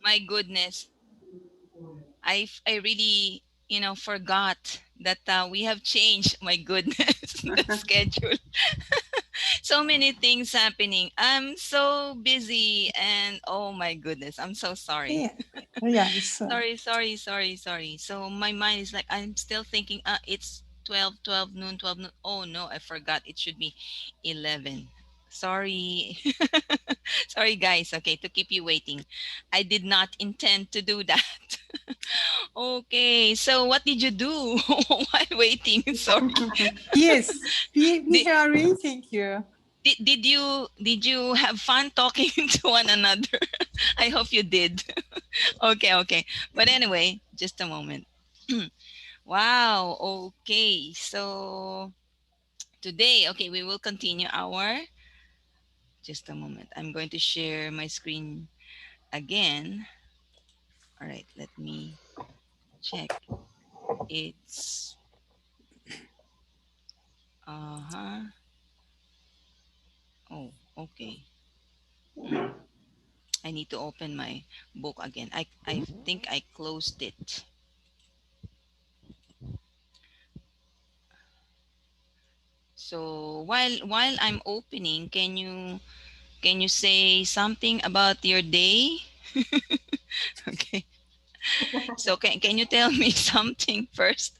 My goodness. I really, forgot that we have changed, my goodness, the schedule. So many things happening. I'm so busy and oh my goodness, I'm so sorry. Yeah, yeah, it's Sorry. So my mind is like, I'm still thinking, it's 12 noon, 12 noon. Oh no, I forgot. It should be 11. Sorry. Sorry, guys. Okay, to keep you waiting. I did not intend to do that. Okay, so what did you do while waiting? Sorry. yes. We Did, are waiting you. did you have fun talking to one another? I hope you did. Okay. But anyway, just a moment. Wow. Okay. So today, okay, we will continue our. Just a moment. I'm going to share my screen again. All right. Let me check. It's. Uh huh. Oh. Okay. Hmm. I need to open my book again. I think I closed it. So while I'm opening, can you say something about your day? Okay. So can you tell me something first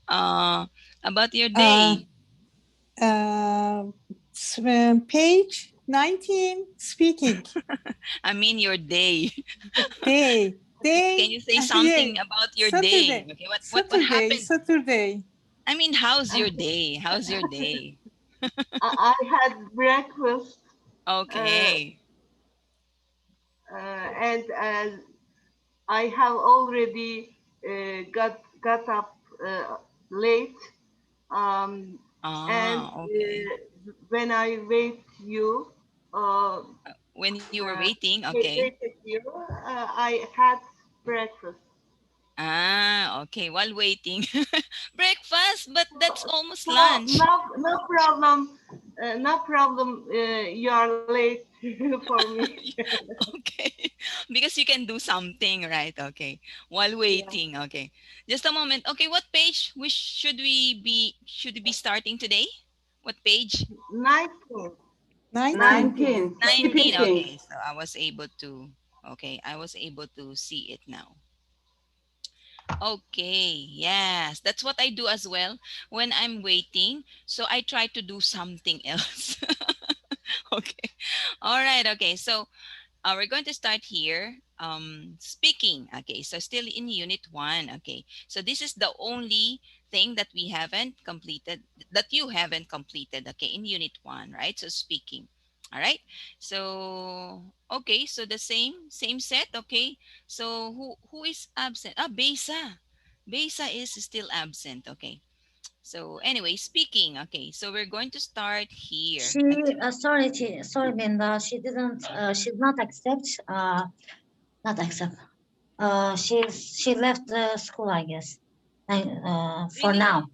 uh, about your Uh, day? uh, Page 19, speaking. I mean your day. Day, Can day, you say yeah, something about your day? Saturday, Okay, what happened? Saturday. I mean, how's I, your day? How's your day? I had breakfast uh, Okay. and I have already got up late, um, and Okay. when I wait you, uh, When you were uh, waiting, okay. waited you, I had breakfast. Okay. While waiting, breakfast, but that's almost No, lunch. no, no problem. No problem. You are late for me. Okay. Because you can do something, right? Okay. While Yeah. waiting. Okay. Just a moment. Okay, what page should we be starting today? What page? 19. 19. 19. Keep 19. eating. Okay. So I was able to see it now. Okay, yes, that's what I do as well when I'm waiting. So I try to do something else. Okay, all right, okay. So we're going to start here. Speaking. Okay, so still in unit one. Okay, so this is the only thing that we haven't completed, that you haven't completed. Okay, in unit one, right? So speaking. All right. So okay, so the same set. Okay. So who is absent? Besa. Besa is still absent. Okay. So anyway, speaking. Okay. So we're going to start here. She, Activity. sorry, Binda, she didn't, she did not accept, not accept. She left the school, I guess. For Really? now.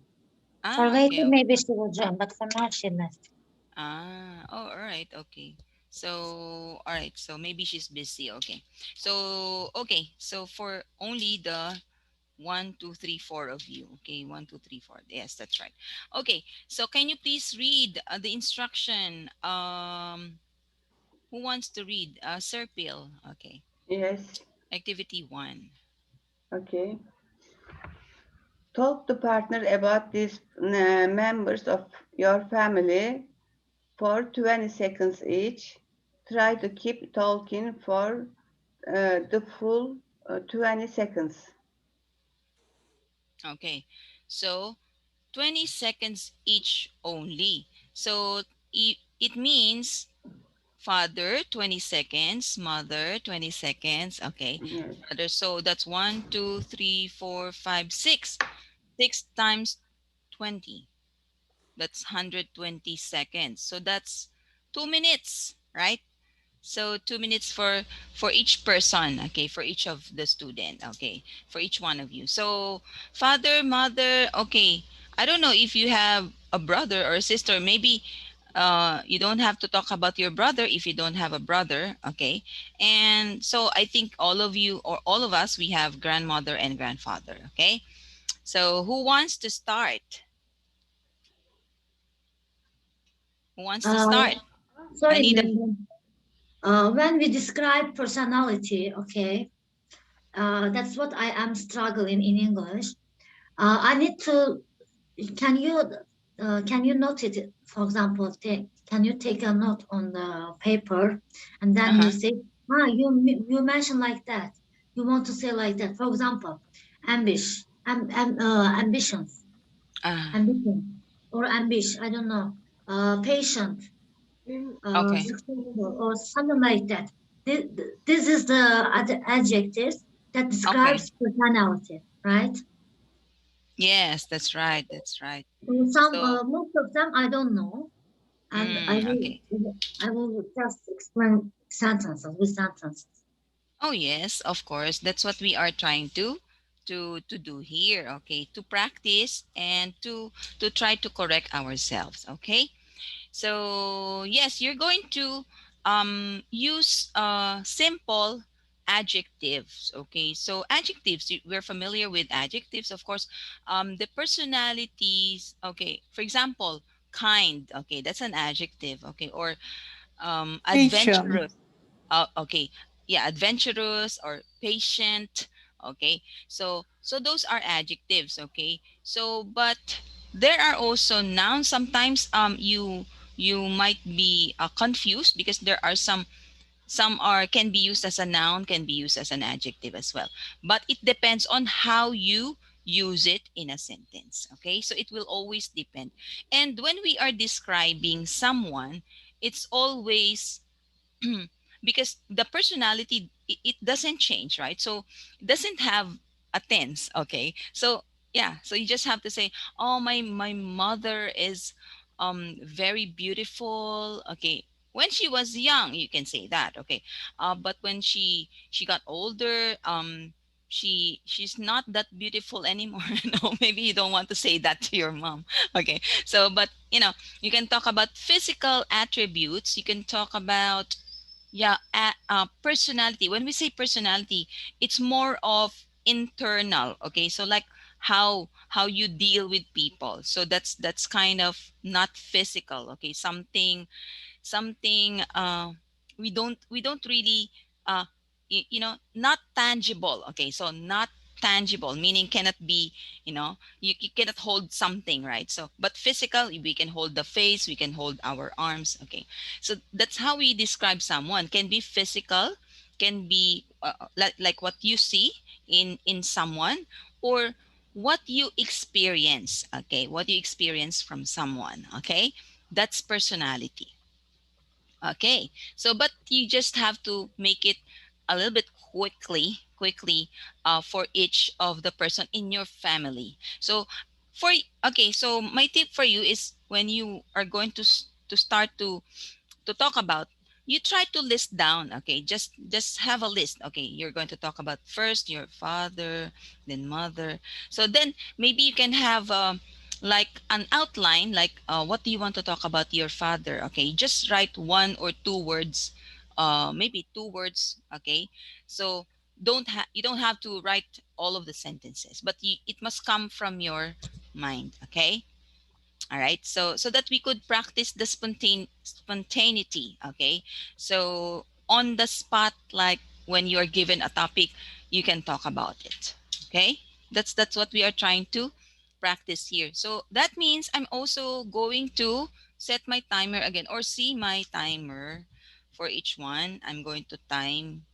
For later, Okay. maybe she will join, but for now, she left. Oh, all right. Okay. So, all right. So maybe she's busy. Okay. So, okay. So for only the one, two, three, four of you. Okay. One, two, three, four. Yes, that's right. Okay. So can you please read the instruction? Who wants to read? Sir Pil. Okay. Yes, Activity one. okay. Talk to partner about these members of your family for 20 seconds each. Try to keep talking for the full 20 seconds. Okay. So 20 seconds each only. So it means father 20 seconds, mother 20 seconds. Okay. Yes. Brother, so that's 1, 2, 3, 4, 5, 6. 6 times 20. That's 120 seconds. So that's 2 minutes, right? So 2 minutes for each person, okay, for each of the student, okay, for each one of you. So father, mother, okay. I don't know if you have a brother or a sister. Maybe you don't have to talk about your brother if you don't have a brother. Okay. And so I think all of you, or all of us, we have grandmother and grandfather. Okay. So who wants to start? Who wants to start? I Sorry, need a when we describe personality, okay, that's what I am struggling in English. I need to. Can you note it? For example, can you take a note on the paper, and then you say, you mentioned like that. You want to say like that. For example, ambitions, ambition, or ambition. I don't know. Patient. Okay. Successful, or something like that. This is the adjective that describes personality, right? Yes, that's right. That's right. Some So, most of them I don't know, and I will just explain sentences with sentences. oh yes, of course. That's what we are trying to do here. Okay, to practice and to try to correct ourselves. Okay. So yes, you're going to use simple adjectives. Okay, so adjectives, we're familiar with adjectives, of course. The personalities. Okay, for example, kind. Okay, that's an adjective. Okay, or Patient. adventurous. Okay, yeah, adventurous or patient. Okay, so those are adjectives. Okay, so but there are also nouns. Sometimes you might be confused because there are some are can be used as a noun, can be used as an adjective as well, but it depends on how you use it in a sentence. Okay, so it will always depend. And when we are describing someone, it's always because the personality, it doesn't change, right? So it doesn't have a tense. Okay, so yeah, so you just have to say, oh, my mother is very beautiful. Okay, when she was young, you can say that. Okay, but when she got older, she's not that beautiful anymore. No, maybe you don't want to say that to your mom. Okay, so but you can talk about physical attributes. You can talk about, yeah, personality. When we say personality, it's more of internal. Okay, so like how you deal with people. So that's kind of not physical. Okay, something we don't really not tangible. Okay, so not tangible meaning cannot be, you cannot hold something, right? So but physical, we can hold the face, we can hold our arms. Okay, so that's how we describe someone. Can be physical, can be like what you see in someone, or what you experience. Okay, what you experience from someone. Okay, that's personality. Okay, so but you just have to make it a little bit quickly for each of the person in your family. So okay, so my tip for you is when you are going to start to talk about, you try to list down. Okay, just have a list. Okay, you're going to talk about first your father, then mother. So then maybe you can have like an outline, like what do you want to talk about your father. Okay, just write 1 or 2 words, maybe 2 words. Okay, so you don't have to write all of the sentences, but it must come from your mind. Okay, all right, so that we could practice the spontaneity. Okay, so on the spot, like when you're given a topic, you can talk about it. Okay, that's what we are trying to practice here. So that means I'm also going to set my timer again, or see my timer for each one. I'm going to time,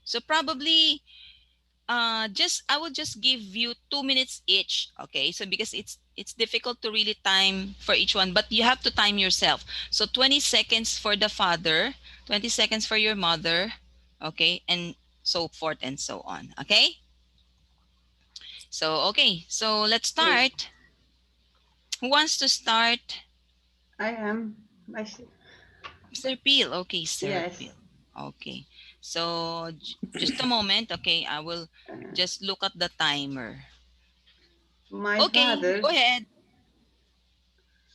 so probably just I will just give you 2 minutes each. Okay, so because it's difficult to really time for each one, but you have to time yourself. So 20 seconds for the father, 20 seconds for your mother. Okay, and so forth and so on. Okay, so okay, so let's Okay. start. Who wants to start? I am. Sir Peel. Okay, Sir Yes. Peel. Okay, so just a moment. Okay, I will just look at the timer. My Okay, father. go ahead.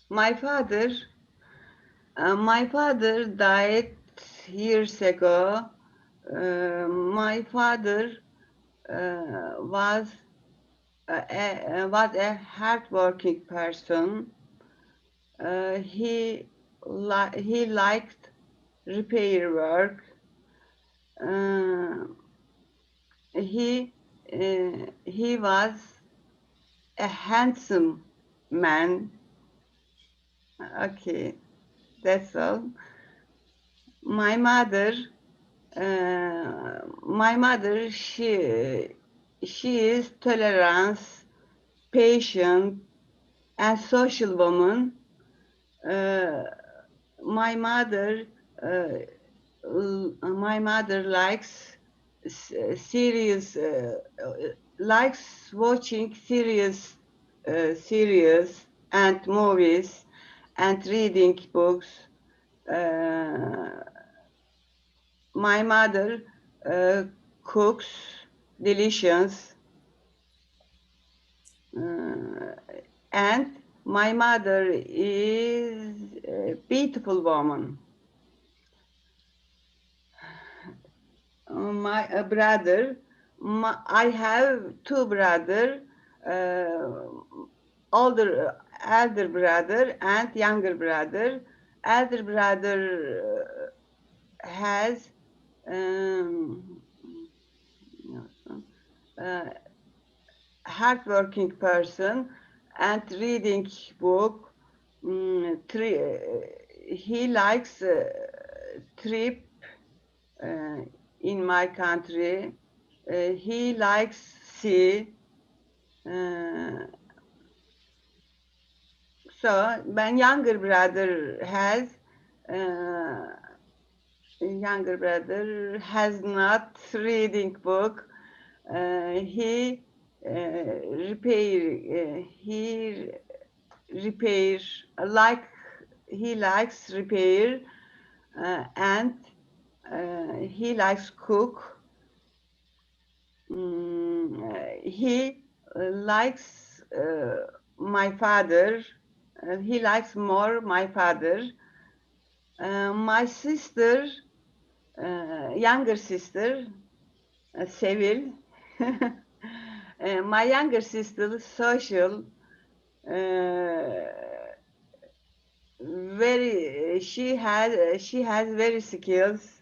My father My father died years ago. My father was a hardworking person. He liked repair work. He was a handsome man. Okay, that's all. My mother, she is tolerance, patient, and social woman. My mother likes serious, likes watching serious series and movies and reading books. My mother cooks delicious, and my mother is a beautiful woman. My brother, I have two brothers, elder brother and younger brother. Elder brother has hardworking person and reading book. He likes trip in my country. He likes sea. So my younger brother not reading book. He likes repair, and he likes cook. He likes my father. He likes more my father. My sister, younger sister, Sevil. My younger sister, social, she has very skills,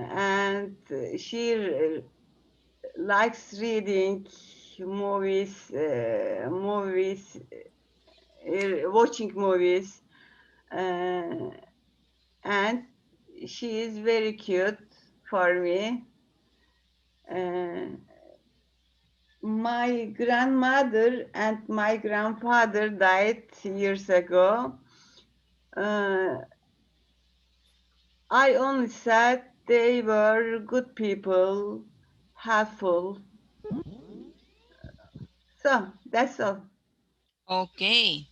and she likes reading movies, watching movies, and she is very cute for me. My grandmother and my grandfather died years ago. I only said they were good people, helpful. So that's all. Okay.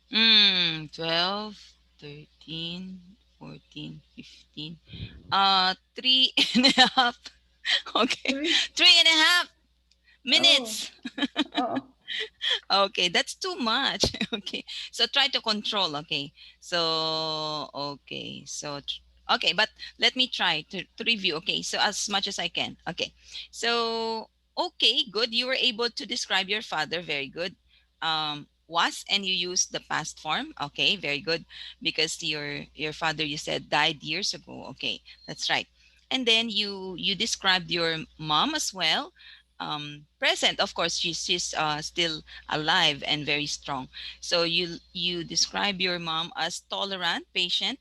12, 13, 14, 15. 3.5. Okay. 3.5 minutes. Oh. Okay, that's too much. Okay, so try to control. Okay, so okay, but let me try to review. Okay, so as much as I can. Okay, so okay, good. You were able to describe your father. Very good. Was, and you used the past form. Okay, very good, because your father, you said, died years ago. Okay, that's right. And then you described your mom as well. Present, of course, she's still alive and very strong. So you describe your mom as tolerant, patient,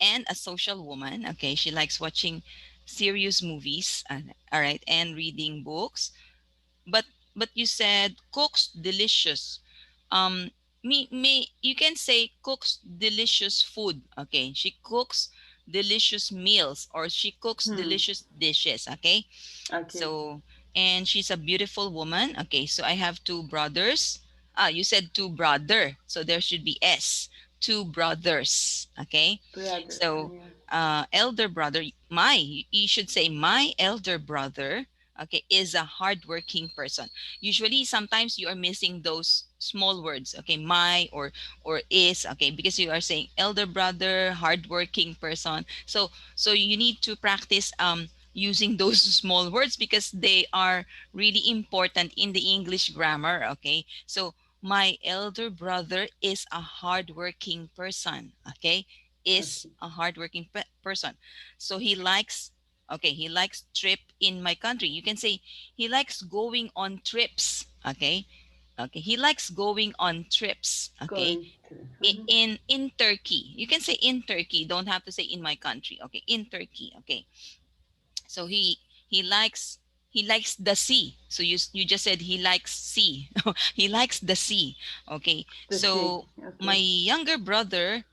and a social woman. Okay, she likes watching serious movies, all right, and reading books. but but you said cooks delicious. um me You can say cooks delicious food. Okay, she cooks delicious meals, or she cooks delicious dishes. Okay, Okay. so, and she's a beautiful woman. Okay, so I have two brothers. You said two brother, so there should be S. Two brothers. Okay, Brother. so Yeah. elder brother. You should say my elder brother. okay, is a hardworking person. Usually, sometimes you are missing those small words, okay, my or is, okay, because you are saying elder brother, hardworking person. So you need to practice using those small words because they are really important in the English grammar, okay? So my elder brother is a hardworking person, okay? Is a hardworking person. So he likes, okay, he likes trip in my country. You can say he likes going on trips, okay? Okay, he likes going on trips, okay? Going to. In Turkey. You can say in Turkey, don't have to say in my country, okay? In Turkey, okay? So he likes the sea. So you just said he likes sea. He likes the sea, okay? The sea. So my Okay. younger brother,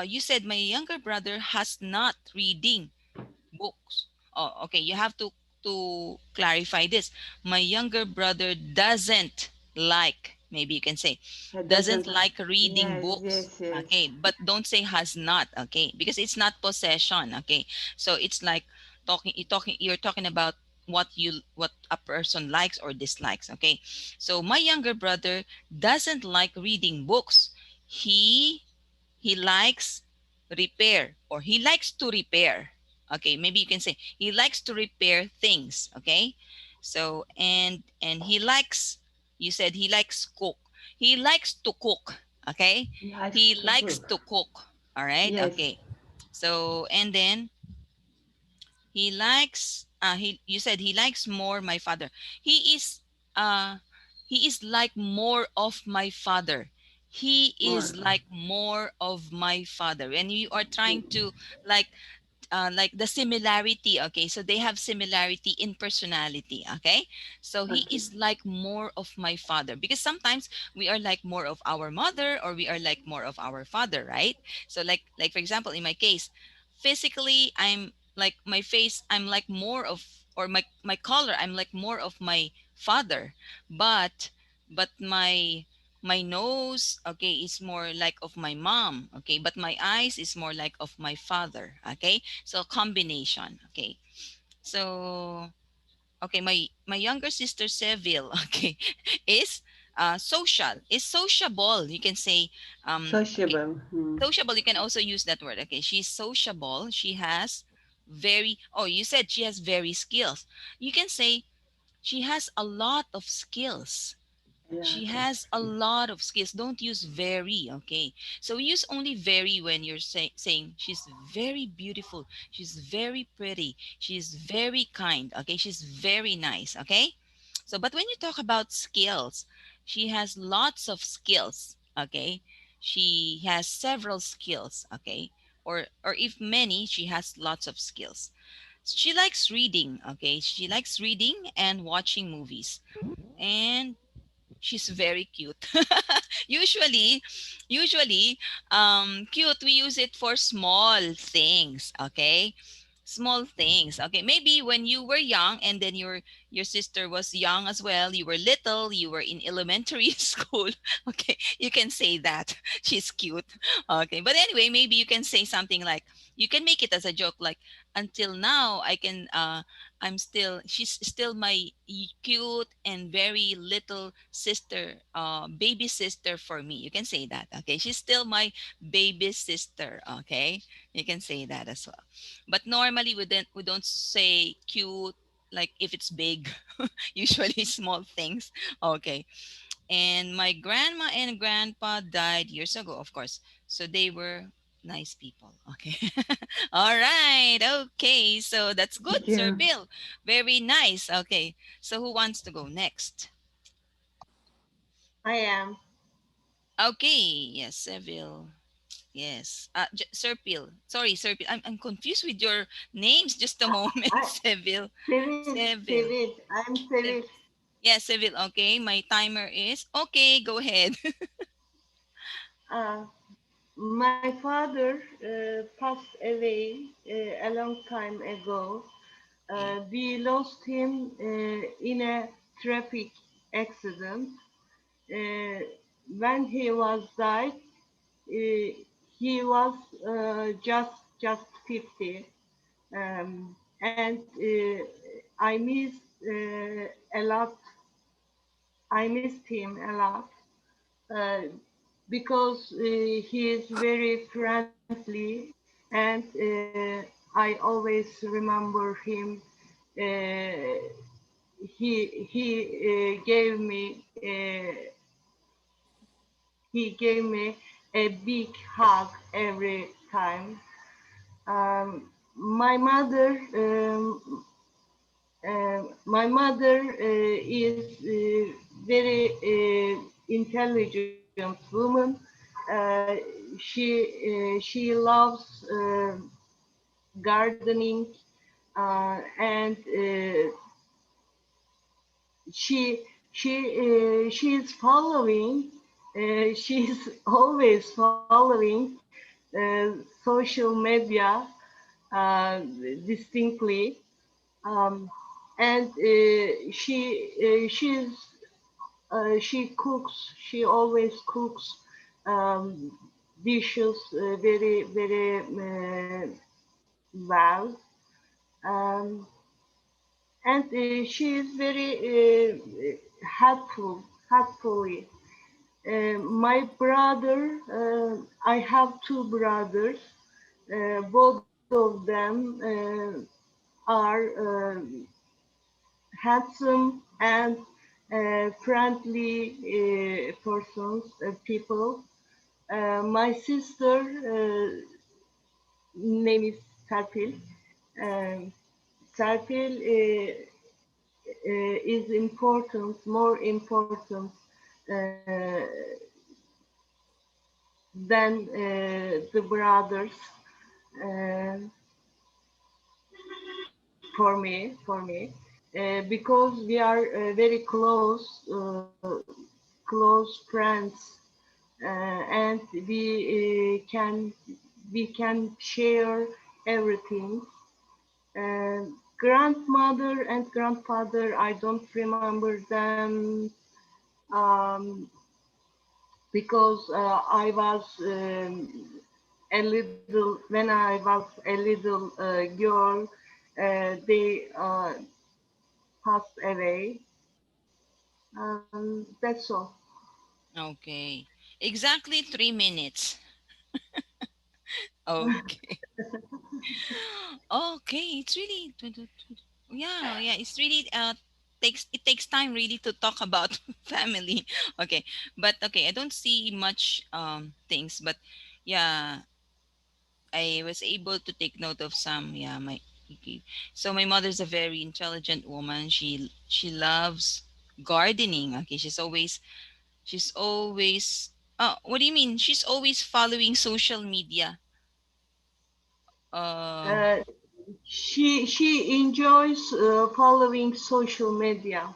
you said my younger brother has not reading books. Oh, okay. You have to clarify this. My younger brother doesn't like. Maybe you can say He doesn't doesn't. like reading Yes, books. yes, yes. Okay, but don't say has not. Okay, because it's not possession. Okay, so it's like you're talking about what a person likes or dislikes. Okay, so my younger brother doesn't like reading books. He likes repair, or he likes to repair. Okay, maybe you can say he likes to repair things. Okay, so and he likes, you said he likes cook. He likes to cook. Okay, He has he to likes cook. to cook. All right. Yes. Okay, so and then he likes, he, you said he likes more my father. He is uh he is like more of my father. He More. is like more of my father. And you are trying to like like the similarity. Okay, so they have similarity in personality. Okay, so he Okay. is like more of my father, because sometimes we are like more of our mother, or we are like more of our father, right? So like for example, in my case, physically I'm like my face, I'm like more of, or my color, I'm like more of my father. But my nose, okay, is more like of my mom. Okay, but my eyes is more like of my father. Okay, so combination. Okay, so okay, my younger sister Seville, okay, is social, is sociable. You can say okay, Sociable. sociable. You can also use that word. Okay, she's sociable. She has very, oh, you said she has very skills. You can say she has a lot of skills. Yeah. She has a lot of skills. Don't use very, okay? So we use only very when you're saying she's very beautiful, she's very pretty, she's very kind, okay? She's very nice, okay? So, but when you talk about skills, she has lots of skills, okay? She has several skills, okay? Or if many, she has lots of skills. She likes reading, okay? She likes reading and watching movies. And she's very cute. usually usually cute, we use it for small things, okay? Small things, okay? Maybe when you were young, and then your sister was young as well, you were little, you were in elementary school, okay, you can say that she's cute. Okay, but anyway, maybe you can say something like, you can make it as a joke, like, until now I can I'm still, she's still my cute and very little sister, baby sister for me. You can say that. Okay, she's still my baby sister. Okay, you can say that as well. But normally we don't say cute like if it's big. Usually small things. Okay, and my grandma and grandpa died years ago, of course. So they were nice people. Okay. All right. Okay. So that's Thank good, Sir you. Bill. Very nice. Okay. So who wants to go next? I am. Okay. Yes, Seville. Yes. Sir Bill. Sorry, Sir Bill. I'm confused with your names. Just a moment, I Seville. Sevil, Seville. Sevil. I'm Sevil. Yes, Seville. Okay. My timer is okay. Go ahead. Uh, my father passed away a long time ago. Okay. We lost him in a traffic accident. Uh, when he was died, he was just 50, and I miss a lot. I missed him a lot because he is very friendly, and I always remember him. He gave me a big hug every time. My mother is very intelligent woman. She loves gardening, and she is following. She's always following social media distinctly, and she cooks. She always cooks dishes very well, um, and she is very helpfully. My brother, I have two brothers. Both of them are handsome and friendly people. My sister name is Serpil. Serpil is important, more important than the brothers uh, for me, because we are very close friends, and we can share everything. Grandmother and grandfather, I don't remember them because I was a little when I was a little girl. They passed away. That's all. Okay. Exactly 3 minutes. Okay. Okay. It's really, yeah. It's really it takes time really to talk about family. Okay. But okay, I don't see much things, but yeah, I was able to take note of some. Yeah, okay. So my mother's a very intelligent woman. She loves gardening. Okay, she's always. Oh, what do you mean? She's always following social media. Uh, Uh, she enjoys following social media.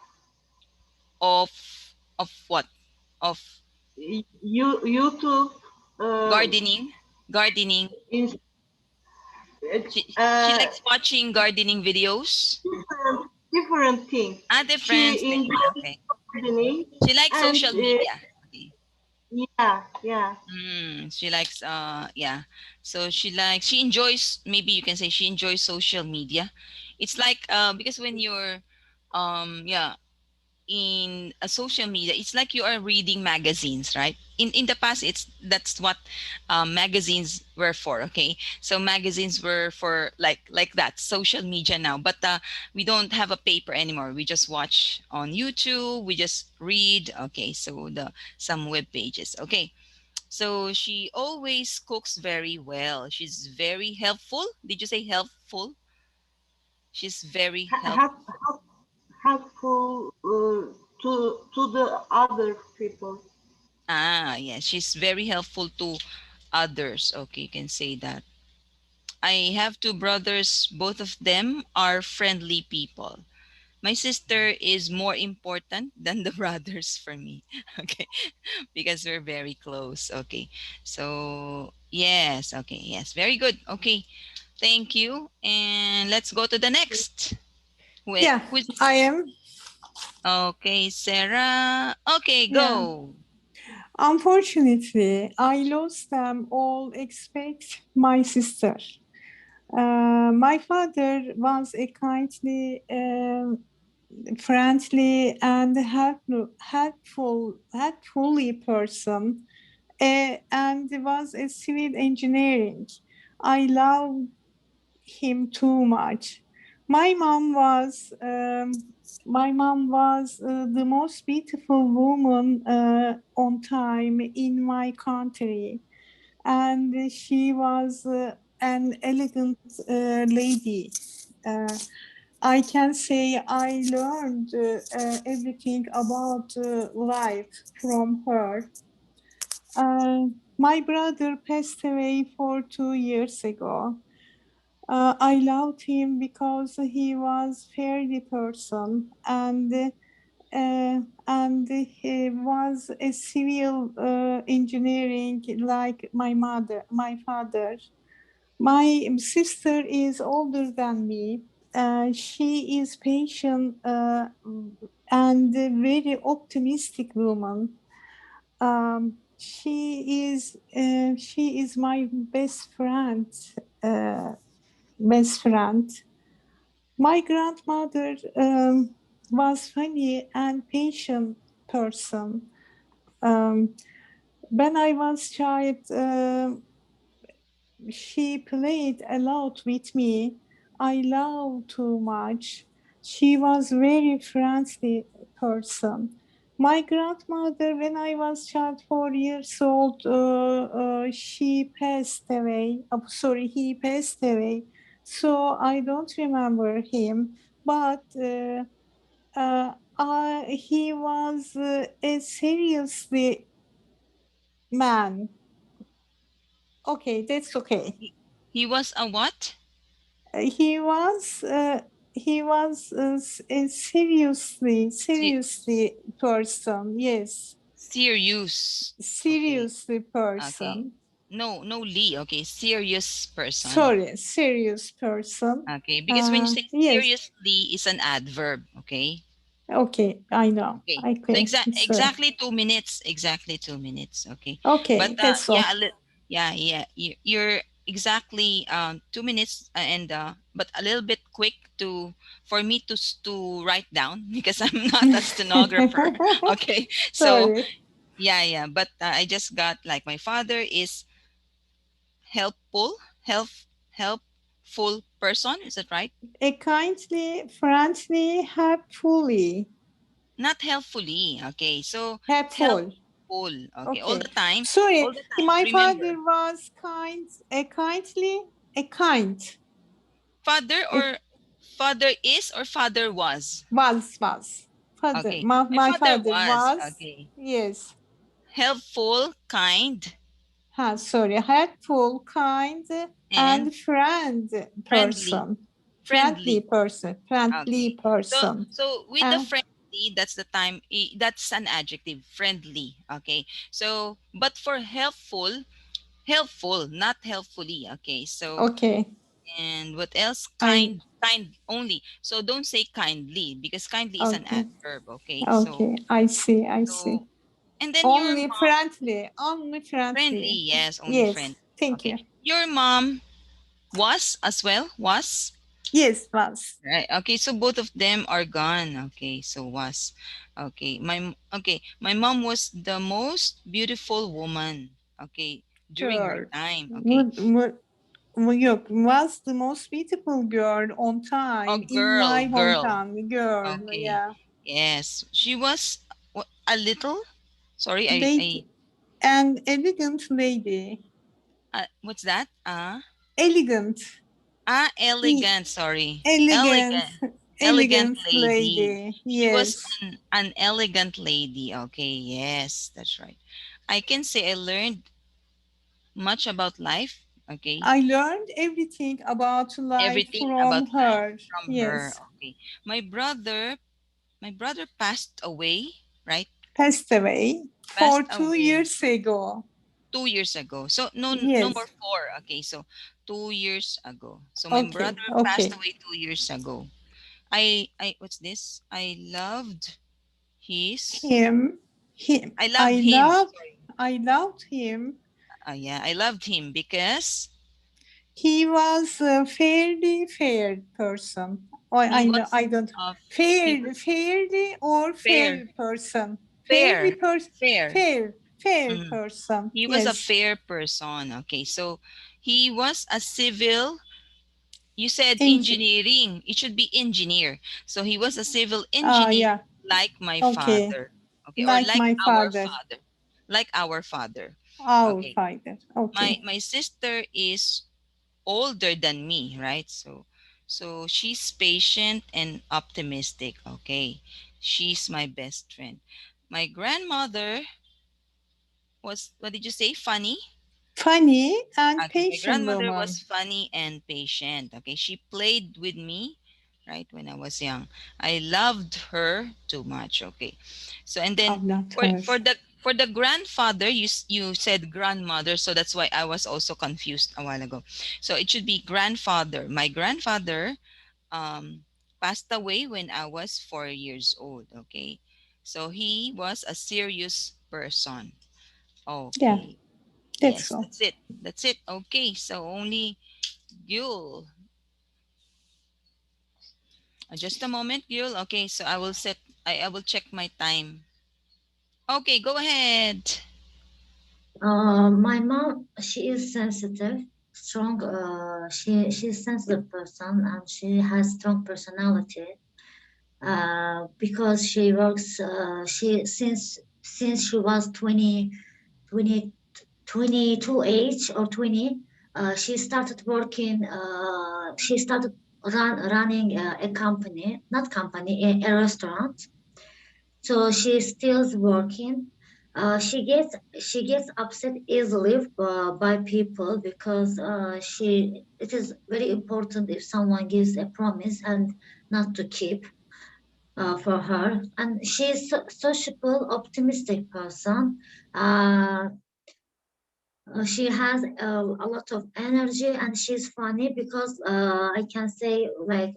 of what? Of YouTube, gardening. Gardening. in, She likes watching gardening videos. different things. Different She things. enjoys Okay. gardening, She likes and social media. Okay. yeah. She likes yeah. So she enjoys, maybe you can say she enjoys social media. It's like because when you're yeah, in a social media, it's like you are reading magazines, right? In the past, that's what magazines were for. Okay, so magazines were for like that social media now, but we don't have a paper anymore. We just watch on YouTube, we just read. Okay, so the some web pages. Okay, so she always cooks very well. She's very helpful. Did you say helpful? She's very helpful. Help, helpful to the other people. Yeah, she's very helpful to others. Okay, you can say that. I have two brothers. Both of them are friendly people. My sister is more important than the brothers for me. Okay, because we're very close. Okay, so yes, okay, yes, very good. Okay, thank you. And let's go to the next. Wait, Yeah, who's I am. okay, Sarah? Okay, Yeah. go. Unfortunately, I lost them all except my sister. My father was a kindly friendly and helpfully person, and was a civil engineering. I love him too much. My mom was the most beautiful woman on time in my country, and she was an elegant lady. I can say I learned everything about life from her. My brother passed away 2 years ago. I loved him because he was fairly person, and he was a civil engineering like my father. My sister is older than me. She is patient and a very optimistic woman. She is my best friend. My grandmother was funny and patient person. When I was child, she played a lot with me. I love too much. She was very friendly person. My grandmother, when I was child 4 years old, she passed away. Sorry, he passed away. So I don't remember him, but he was a seriously man. Okay, that's okay. He was a what? He was a seriously person. Yes, Serious. seriously Okay. person. No Lee. Okay, serious person. Sorry, serious person. Okay, because when you say Yes. seriously, it's an adverb. Okay. Okay, I know. Okay. So exactly 2 minutes. Exactly 2 minutes. Okay. Okay, But that's all. yeah. You're exactly 2 minutes and but a little bit quick for me to write down because I'm not a stenographer. Okay. So Sorry. yeah. But I just got like my father is helpful person. Is that right? A kindly, friendly, helpfully. Not helpfully. Okay. So Helpful. Okay. Okay. All the time. Sorry, All the time. my Remember. father was kind, a kind. Father or father is or father was? Was. Father. Okay. My father was. Okay. Yes. Helpful, kind, Sorry. Helpful, kind, and friendly person. Friendly person. Okay. person. So with the friendly, that's the time. That's an adjective. Friendly. Okay. So but for helpful, not helpfully. Okay. So Okay. and what else? Kind only. So don't say kindly because kindly is an Okay. adverb. Okay. Okay. I see. So and then your Only mom. friendly. Friendly, yes, only Yes. friendly. Thank Okay. you. Your mom was as well? Was? Yes, was. Right. Okay, so both of them are gone. Okay, so was. Okay. My mom was the most beautiful woman. Okay, during her Girl. time. Okay. Was the most beautiful girl on time in my Girl. hometown. Girl, Okay. yeah. Yes, she was a little. Sorry, Lady, an elegant lady. what's that? Elegant. Elegant. Sorry, Elegant. elegant lady. lady. She was Yes. an elegant lady. Okay, yes, that's right. I can say I learned much about life. Okay, I learned everything about life everything about from life her. from her. Yes. Okay, my brother passed away. Right, Passed away passed for 2 away years ago. 2 years ago. So no more Yes. 4. Okay, so 2 years ago. So my Okay. brother passed Okay. away 2 years ago. What's this? I loved his. Him. I loved him. Sorry. I loved him. Yeah, I loved him because He was a fairly fair person. I He know. was I don't. he was Fairly or fair fair, person. Fairly fair, person. fair. Fair Mm. person. He was a Yes. fair person. Okay, so he was a civil. You said Engi- engineering. It should be engineer. So he was a civil engineer, yeah. like my Okay. father. Okay, or Like like my our father. father, like our father. Our Okay, father. Okay. my sister is older than me, right? So she's patient and optimistic. Okay, she's my best friend. My grandmother was, what did you say? Funny. Funny and Okay, my patient grandmother was woman. funny and patient. Okay, she played with me, right, when I was young. I loved her too much. Okay, so and then I'm not for her. for the grandfather, you said grandmother, so that's why I was also confused a while ago. So it should be grandfather. My grandfather passed away when I was 4 years old. Okay, so he was a serious person. Yeah, Okay. that's Yes, all. that's it. That's it. Okay, so only Gül. Just a moment, Gül. Okay, so I will set. I will check my time. Okay, go ahead. My mom, she is sensitive, strong. She's sensitive person, and she has strong personality. Because she works. She since she was 22 age or 20. She started working. She started running a company, not company, a restaurant. So she still's working. She gets upset easily by people because it is very important if someone gives a promise and not to keep for her. And she's sociable, optimistic person. She has a lot of energy and she's funny because I can say like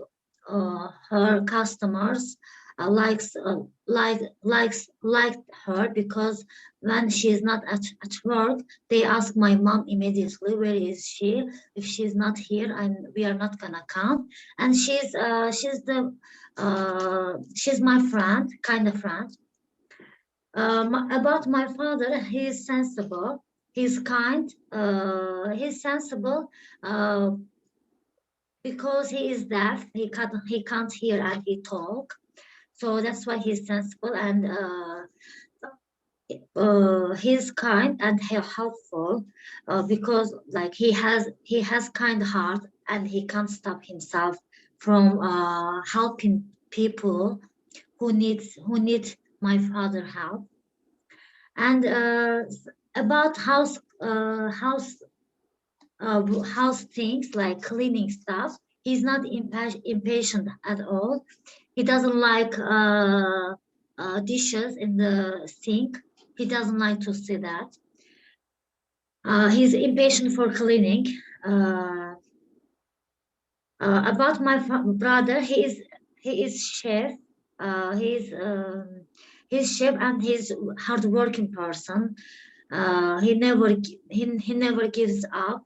her customers liked her because when she's not at work, they ask my mom immediately, where is she? If she's not here, we are not gonna come. And she's my friend, kind of friend. About my father, he is sensible, he's kind, he's sensible because he is deaf, he can't hear and he talk. So that's why he's sensible, and he's kind and helpful because like he has kind heart and he can't stop himself from helping people who need my father help. And about house things like cleaning stuff, he's not impatient at all. He doesn't like dishes in the sink. He doesn't like to see that. He's impatient for cleaning. About my brother, he is chef. He's chef and he's hardworking person. He never gives up.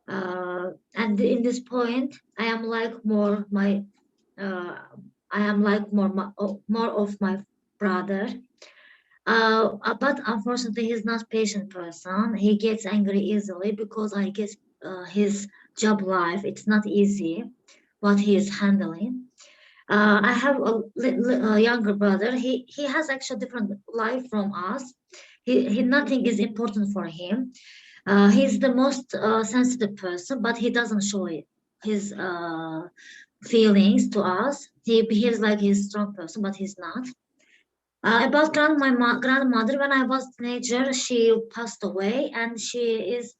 And in this point, I am like more of my brother. But unfortunately, he's not patient person. He gets angry easily because I guess his job life, it's not easy what he is handling. I have a younger brother. He has actually different life from us. He nothing is important for him. He's the most sensitive person, but he doesn't show it, his feelings to us. He behaves like he's a strong person, but he's not. About my grandmother, when I was a teenager, she passed away, and she's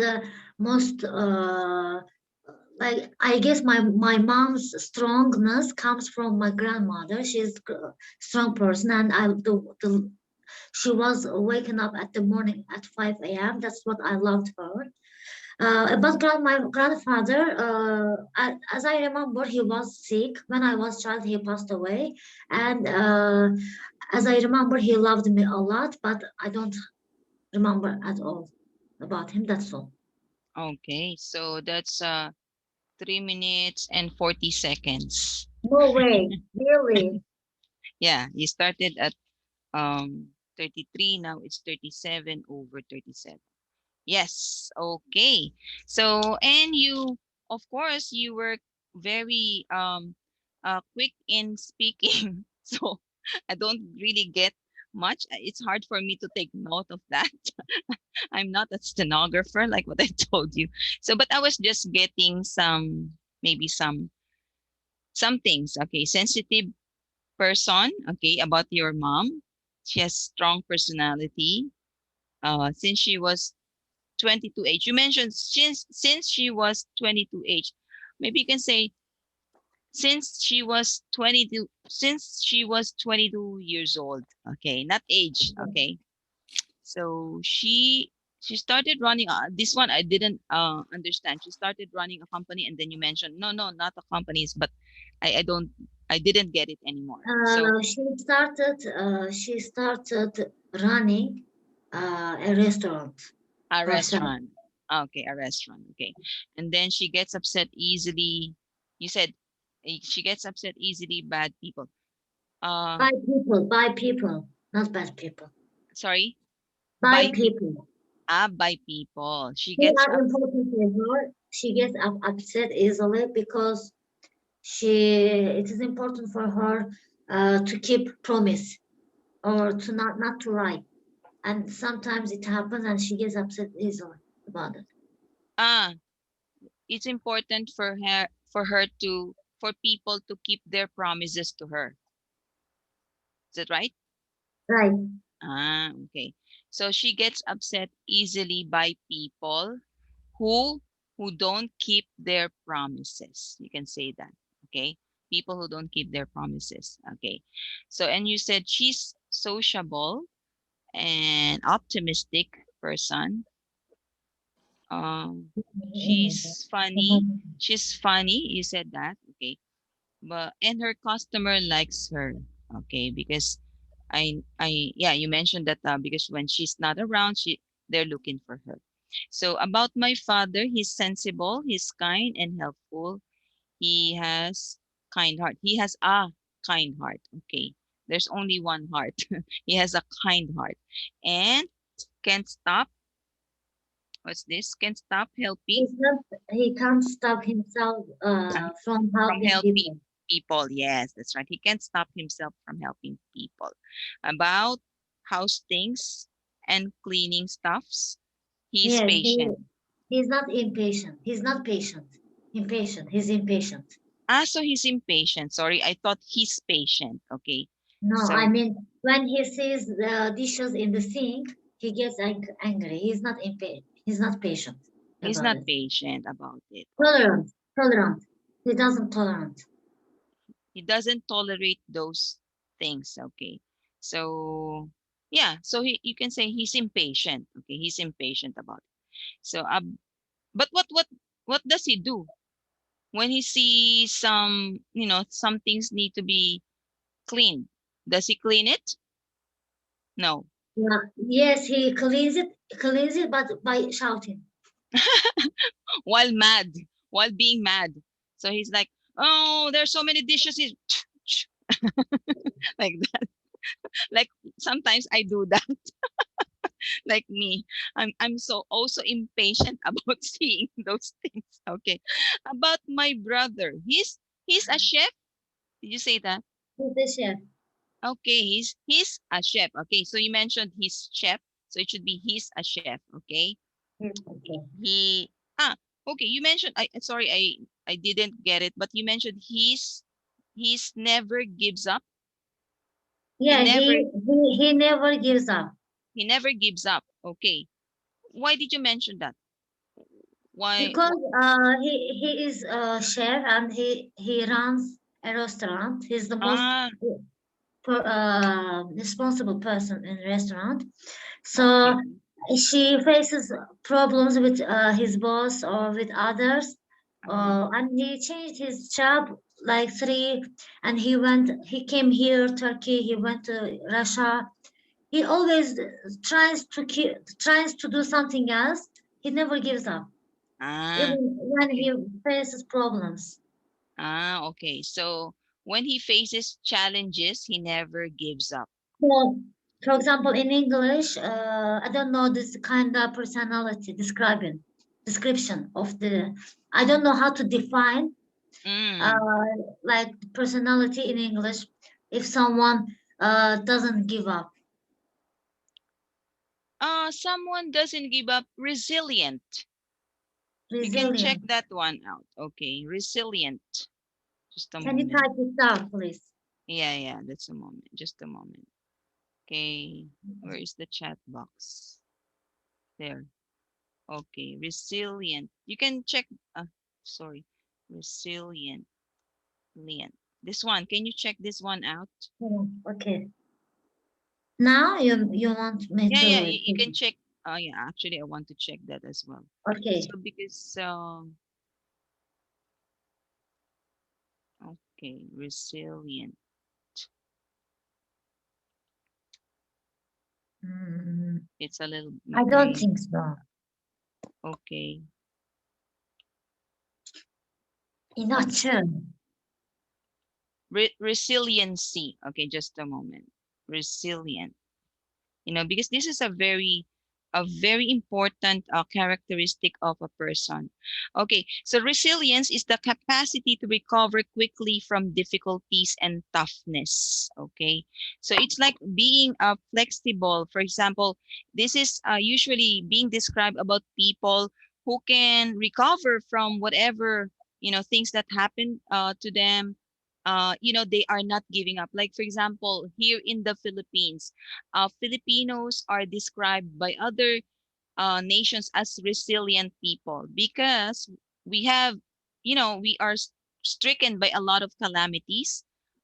the most like, I guess my mom's strongness comes from my grandmother. She's a strong person, and she was waking up at the morning at 5 a.m. That's what I loved her. About my grandfather, as I remember, he was sick. When I was a child, he passed away. And as I remember, he loved me a lot, but I don't remember at all about him. That's all. Okay, so that's 3 minutes and 40 seconds. No way, really. Yeah, you started at 33, now it's 37 over 37. Yes, okay. So, and you, of course, you were very quick in speaking. So I don't really get much. It's hard for me to take note of that. I'm not a stenographer like what I told you. So, but I was just getting some, maybe some things. Okay, sensitive person. Okay, about your mom. She has strong personality. Since she was 22 age. You mentioned since she was 22 age. Maybe you can say since she was 22 years old. Okay, not age. Okay. So she started running this one I didn't understand. She started running a company and then you mentioned no, not a companies, but I didn't get it anymore. So She started running a restaurant. a restaurant. Okay, a restaurant. Okay. And then she gets upset easily. You said she gets upset easily, bad people. By people, not bad people. Sorry? By people. By people. She They gets are important for her. She gets upset easily because it is important for her to keep promise or to not to lie. And sometimes it happens and she gets upset easily about it. It's important for people to keep their promises to her. Is that right? Right. Okay. So she gets upset easily by people who don't keep their promises. You can say that. Okay. People who don't keep their promises. Okay. So, and you said she's sociable and optimistic person. She's funny. You said that. Okay. And her customer likes her. Okay, because yeah, you mentioned that because when she's not around, they're looking for her. So about my father, he's sensible, he's kind and helpful. He has kind heart. He has a kind heart. Okay, there's only one heart. He has a kind heart and can't stop. What's this? Can't stop helping. He can't stop himself from helping people. Yes, that's right. He can't stop himself from helping people. About house things and cleaning stuffs. He's patient. He's not impatient. He's not patient. Impatient. He's impatient. So he's impatient. Sorry, I thought he's patient. Okay. No, so, I mean, when he sees the dishes in the sink, he gets angry. He's not impatient. He's not patient. He's not patient about it. Tolerant. He doesn't tolerate. He doesn't tolerate those things. Okay. So yeah, so you can say he's impatient. Okay, he's impatient about it. So but what does he do when he sees some things need to be cleaned? Does he clean it? No. Yes, he cleans it, but by shouting. while being mad. So he's like, oh, there's so many dishes. Like that. Like sometimes I do that. Like me, I'm so also impatient about seeing those things. Okay, about my brother, he's a chef. Did you say that? He's a chef. Okay, he's a chef. Okay, so you mentioned he's chef, so it should be he's a chef. Okay. Okay. Okay. You mentioned I didn't get it, but you mentioned he's never gives up. Yeah, he never gives up. He never gives up. Okay. Why did you mention that? Why? Because he is a chef and he runs a restaurant. He's the most responsible person in the restaurant. So she faces problems with his boss or with others. And he changed his job like 3, and he came here, Turkey, he went to Russia. He always tries to do something else. He never gives up. Ah, even when he faces problems. okay. So when he faces challenges, he never gives up. So, for example, in English, I don't know this kind of personality description of the. I don't know how to define Mm. like personality in English. If someone doesn't give up, Someone doesn't give up. Resilient. You can check resilient. that one out. Okay, resilient. Just a Can you moment. type it down, please? Yeah, that's a moment. Just a moment. Okay, where is the chat box? There. Okay, resilient. You can check. Sorry, resilient. This one. Can you check this one out? Okay. Now you want me Yeah. to? You can check. Yeah. Actually, I want to check that as well. Okay. So because okay, resilient. It's a little. I don't think so. Okay. You're not sure. Resiliency. Okay, just a moment. Resilient. Because this is a very important characteristic of a person. Okay, so resilience is the capacity to recover quickly from difficulties and toughness. Okay, so it's like being flexible. For example, this is usually being described about people who can recover from whatever things that happen to them. They are not giving up. Like for example, here in the Philippines, Filipinos are described by other nations as resilient people because we are stricken by a lot of calamities.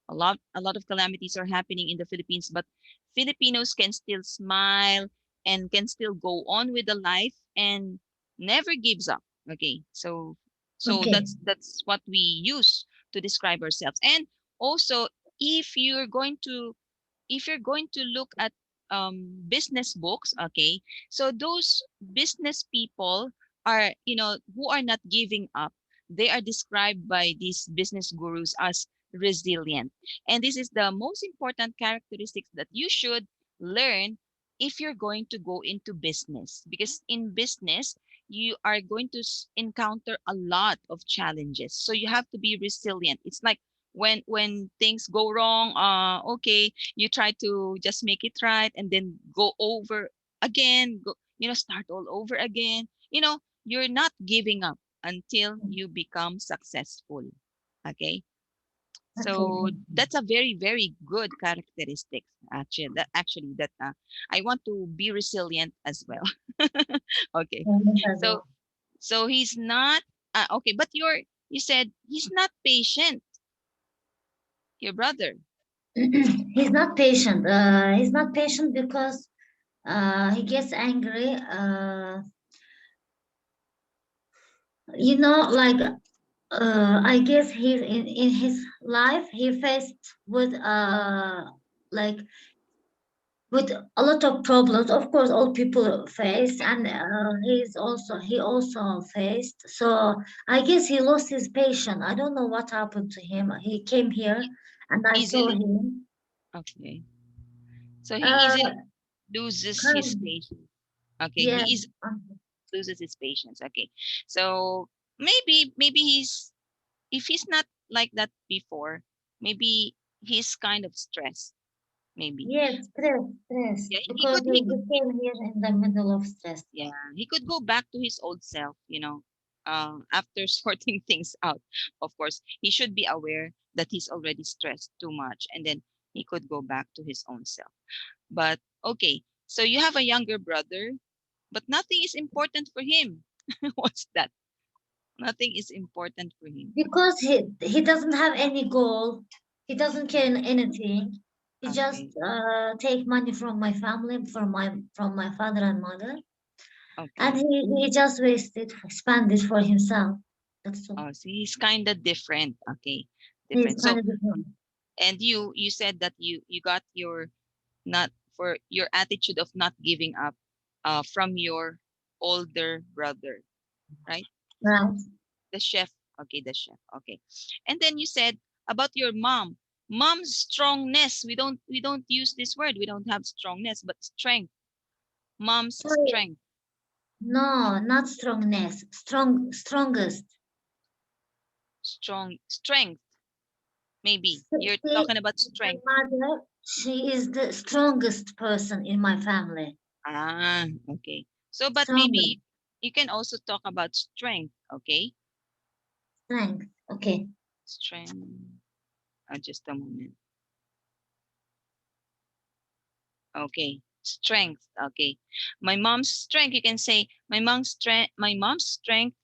A lot of calamities are happening in the Philippines, but Filipinos can still smile and can still go on with the life and never gives up. Okay, so Okay. that's what we use to describe ourselves. And also, if you're going to look at business books, okay, so those business people are who are not giving up, they are described by these business gurus as resilient. And this is the most important characteristics that you should learn if you're going to go into business, because in business you are going to encounter a lot of challenges, so you have to be resilient. It's like when things go wrong, okay, you try to just make it right and then go over again, start all over again. You're not giving up until you become successful. Okay, so Okay. that's a very very good characteristic. Actually that I want to be resilient as well. Okay, so he's not okay, but you said he's not patient, your brother. He's not patient. He's not patient because he gets angry. Like I guess he's in his life he faced with like with a lot of problems. Of course, all people face, and he also faced. So I guess he lost his patience. I don't know what happened to him. He came here, and I saw Easily. him. Okay. So he Uh, easily loses his kind, patience. Okay, yeah. he is loses his patience. Okay. So maybe if he's not like that before, maybe he's kind of stressed. Maybe. Yes, stress. Yeah, Because he came here in the middle of stress. he could go back to his old self, after sorting things out. Of course, he should be aware that he's already stressed too much, and then he could go back to his own self. But okay, so you have a younger brother, but nothing is important for him. What's that? Nothing is important for him. Because he doesn't have any goal. He doesn't care in anything. He just Okay. take money from my family, from my father and mother, and Okay. he just spend it for himself. That's all. Oh, see, he's kind of different. Okay, He's different. kind So, of different. and you said that you got your not for your attitude of not giving up from your older brother, right? Right. The chef. Okay, the chef. Okay. And then you said about your mom. Mom's strongness. We don't use this word. We don't have strongness, but strength. Mom's Sorry. strength. No, not strongness. Strongest. Strength. Maybe you're See, talking about my strength. mother, she is the strongest person in my family. Ah, okay. So, but Strongest. maybe you can also talk about strength. Okay. Strength. Okay. Strength. Just a moment. Okay. Strength. Okay. My mom's strength. You can say my mom's strength. My mom's strength.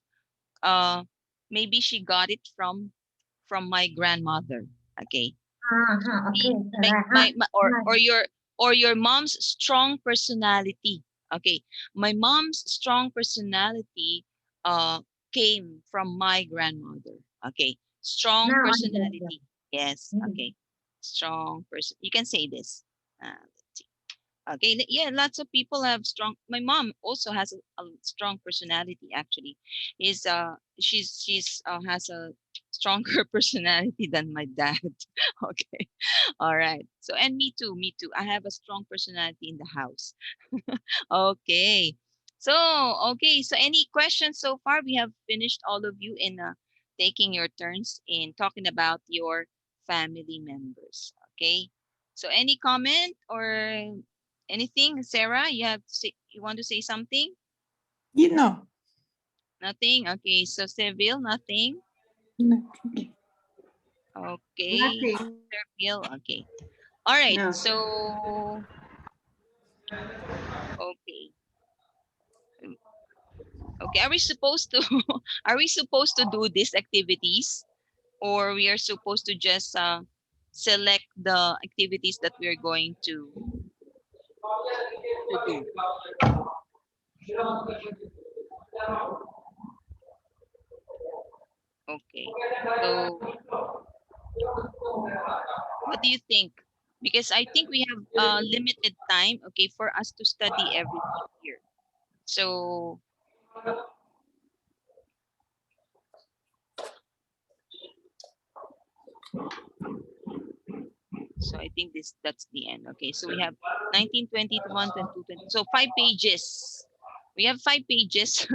Maybe she got it from my grandmother. Okay. Okay. My or your mom's strong personality. Okay. My mom's strong personality came from my grandmother. Okay. Strong Now I get personality. you. Yes. Mhm. Okay. Strong person. You can say this. Let's see. Okay. Yeah, lots of people have strong. My mom also has a strong personality. Actually, she's has a stronger personality than my dad. Okay. All right. So, and me too. Me too. I have a strong personality in the house. Okay. So, okay. So, any questions so far? We have finished all of you in taking your turns in talking about your family members. Okay. So, any comment or anything, Sarah? You want to say something? You know, Nothing. Okay. So, Seville, nothing. nothing. Okay. Nothing. Seville. Okay. All right. No. So, okay. Okay. Are we supposed to are we supposed to do these activities, or we are supposed to just select the activities that we are going to do? Okay. So, what do you think? Because I think we have limited time, okay, for us to study everything here. So, I think that's the end. Okay, so we have 19, 20, 21, 22, 20. So 5 pages. We have 5 pages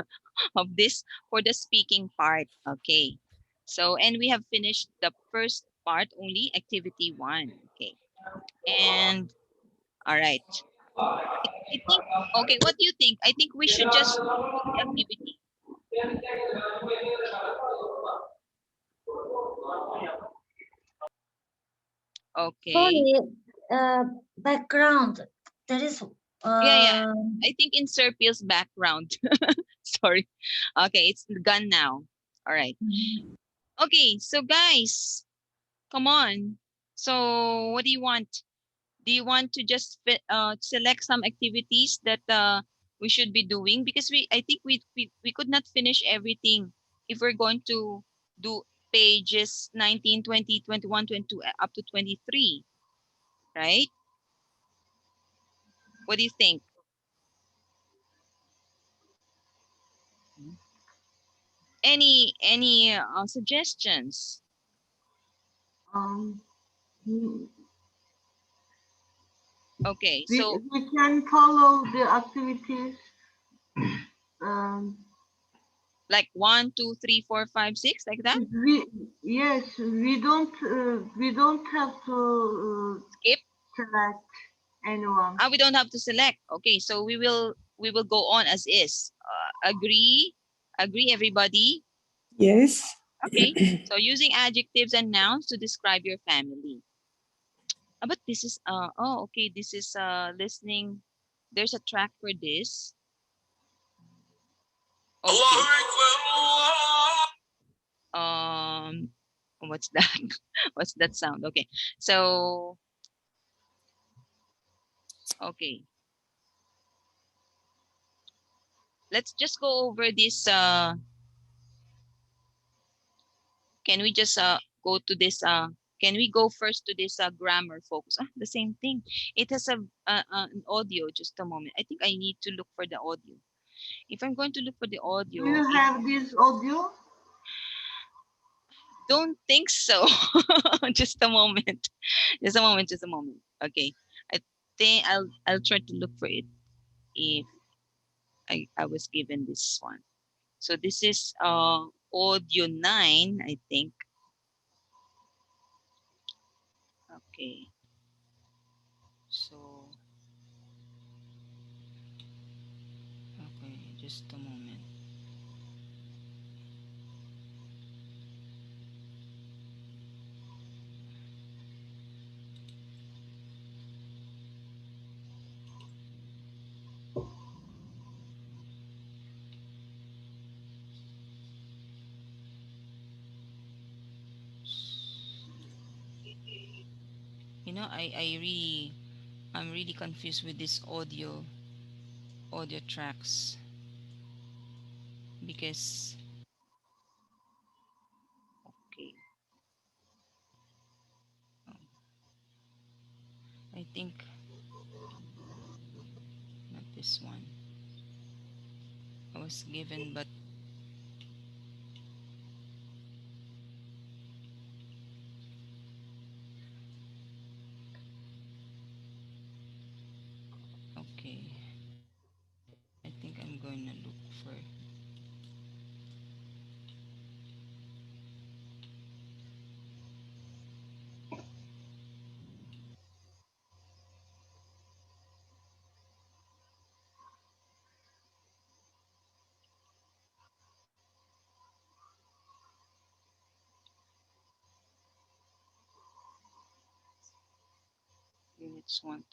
of this for the speaking part. Okay. So, and we have finished the first part only, activity 1. Okay. And all right. I think, okay, what do you think? I think we should just do the activity. Okay. Sorry, background. There is. Yeah. I think in Serpil's background. Sorry. Okay, it's gone now. All right. Okay, so guys, come on. So what do you want? Do you want to just select some activities that we should be doing? Because I think we could not finish everything if we're going to do pages 19, 20, 21, 22, up to 23, right? What do you think? Any suggestions? Um, Okay, we, so we can follow the activities. Um, like 1, 2, 3, 4, 5, 6, like that. yes, we don't have to Skip. select anyone. We don't have to select. Okay, so we will go on as is. Agree, everybody. Yes. Okay, so using adjectives and nouns to describe your family. But this is oh, okay, this is listening. There's a track for this. Okay. What's that? What's that sound? Okay, so okay, let's just go over this. Can we just go to this? Can we go first to this grammar focus? The same thing. It has an audio. Just a moment. I think I need to look for the audio. If I'm going to look for the audio, Do you have this audio? don't think so. Just a moment. Just a moment. Just a moment. Okay. I think I'll try to look for it if I was given this one. So this is audio 9, I think. Okay. So okay, just a moment. You know, I'm really confused with this audio tracks because okay, I think not this one. I was given, but okay. I think I'm going to look for units 1,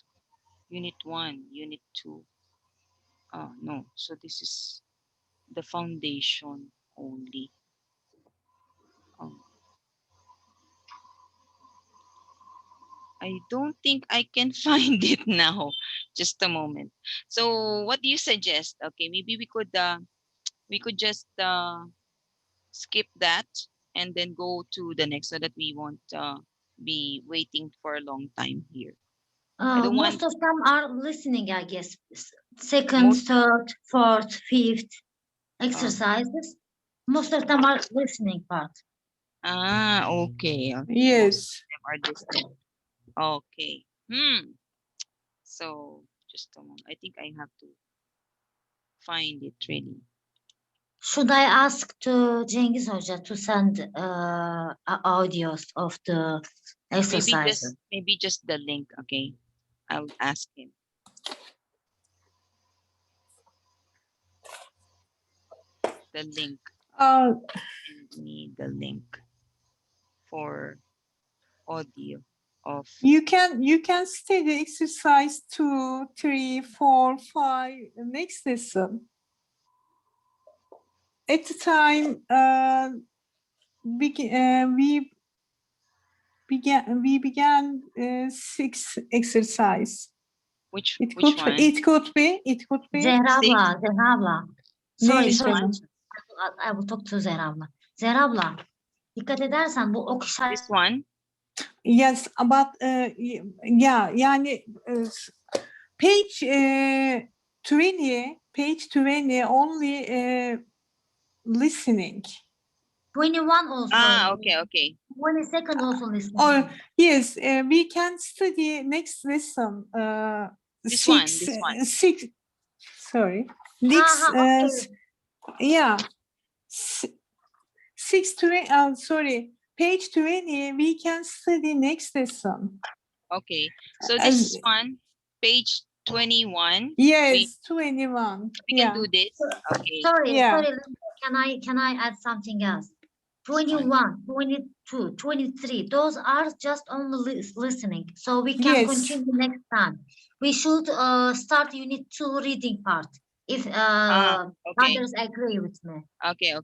unit 1, unit 2. Oh no, so this is the foundation only. I don't think I can find it now. Just a moment. So what do you suggest? Okay, maybe we could just skip that and then go to the next so that we won't be waiting for a long time here. I don't want Most of them are listening, I guess. Second, Most- third, fourth, fifth exercises. Most of them are listening part. Okay. Yes. Them are listening. Okay. So just a moment. I think I have to find it really. Should I ask to Cengiz Hoca to send audios of the exercises? Maybe just the link. Okay, I'll ask him. The link. Send me the link for audio of. You can study exercise 2, 3, 4, 5 next lesson. At the time we began 6 exercise. Which It could be. Zehra abla. Sorry. Neyse. I will talk to Zehra abla. Zehra abla, dikkat edersen bu ok işareti. This one. Yes, but yeah, yani page 20 only listening. 21 also. Okay. 22nd also listening. Or yes, we can study next lesson. This 6, one. 6. Sorry, next. Okay. Yeah, 6 to sorry, page 20. We can study next lesson. Okay, so this one, page 21. Yes, 21. We can do this. Okay. Sorry. Yeah. Can I add something else? 21, 22, 23. Those are just only listening. So we can continue next time. We should start unit 2 reading part. If others agree with me. Okay.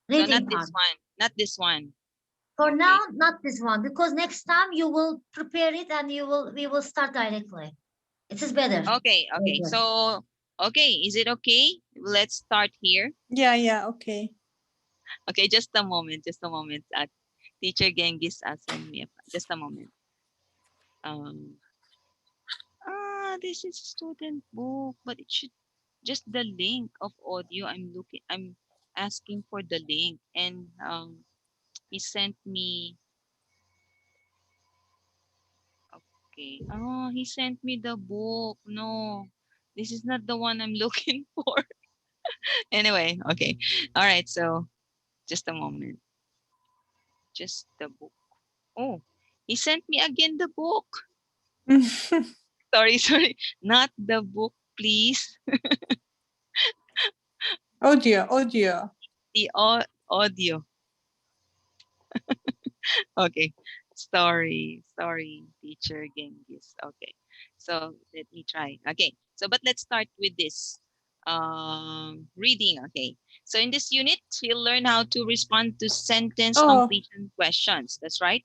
Reading So part. not this one. For now, not this one, because next time you will prepare it and we will start directly. It is better. Okay. So, is it okay? Let's start here. Yeah, okay. Okay, just a moment. Teacher Genghis sent me just a moment. This is student book, but it should just the link of audio. I'm asking for the link, and he sent me. Okay. Oh, he sent me the book. No, this is not the one I'm looking for. Anyway, okay. All right. So just a moment. Just the book. Oh, he sent me again the book. Sorry, sorry. Not the book, please. Audio. The audio. Okay. Sorry, teacher Genghis. Okay. So let me try. Okay. So but let's start with this reading. Okay. So in this unit, you'll learn how to respond to sentence Oh, completion questions. That's right.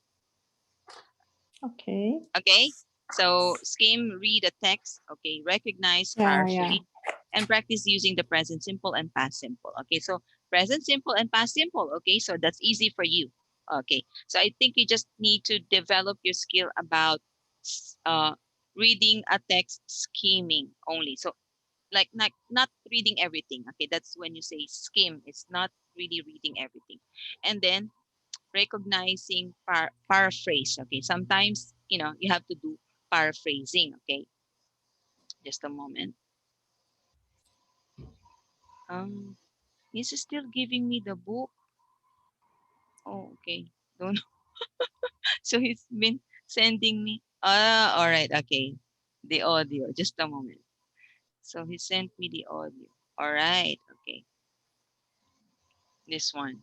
okay. Okay. So skim, read a text. Okay. Recognize, Yeah. paraphrase, and practice using the present simple and past simple. Okay. So present simple and past simple. Okay. So that's easy for you. Okay. So I think you just need to develop your skill about reading a text, skimming only. So like not reading everything. Okay. That's when you say skim. It's not really reading everything. And then recognizing paraphrase. Okay. Sometimes, you have to do paraphrasing. Okay. Just a moment. He's still giving me the book. Oh, okay. Don't know. So he's been sending me. All right. Okay. The audio. Just a moment. So he sent me the audio. All right. Okay. This one.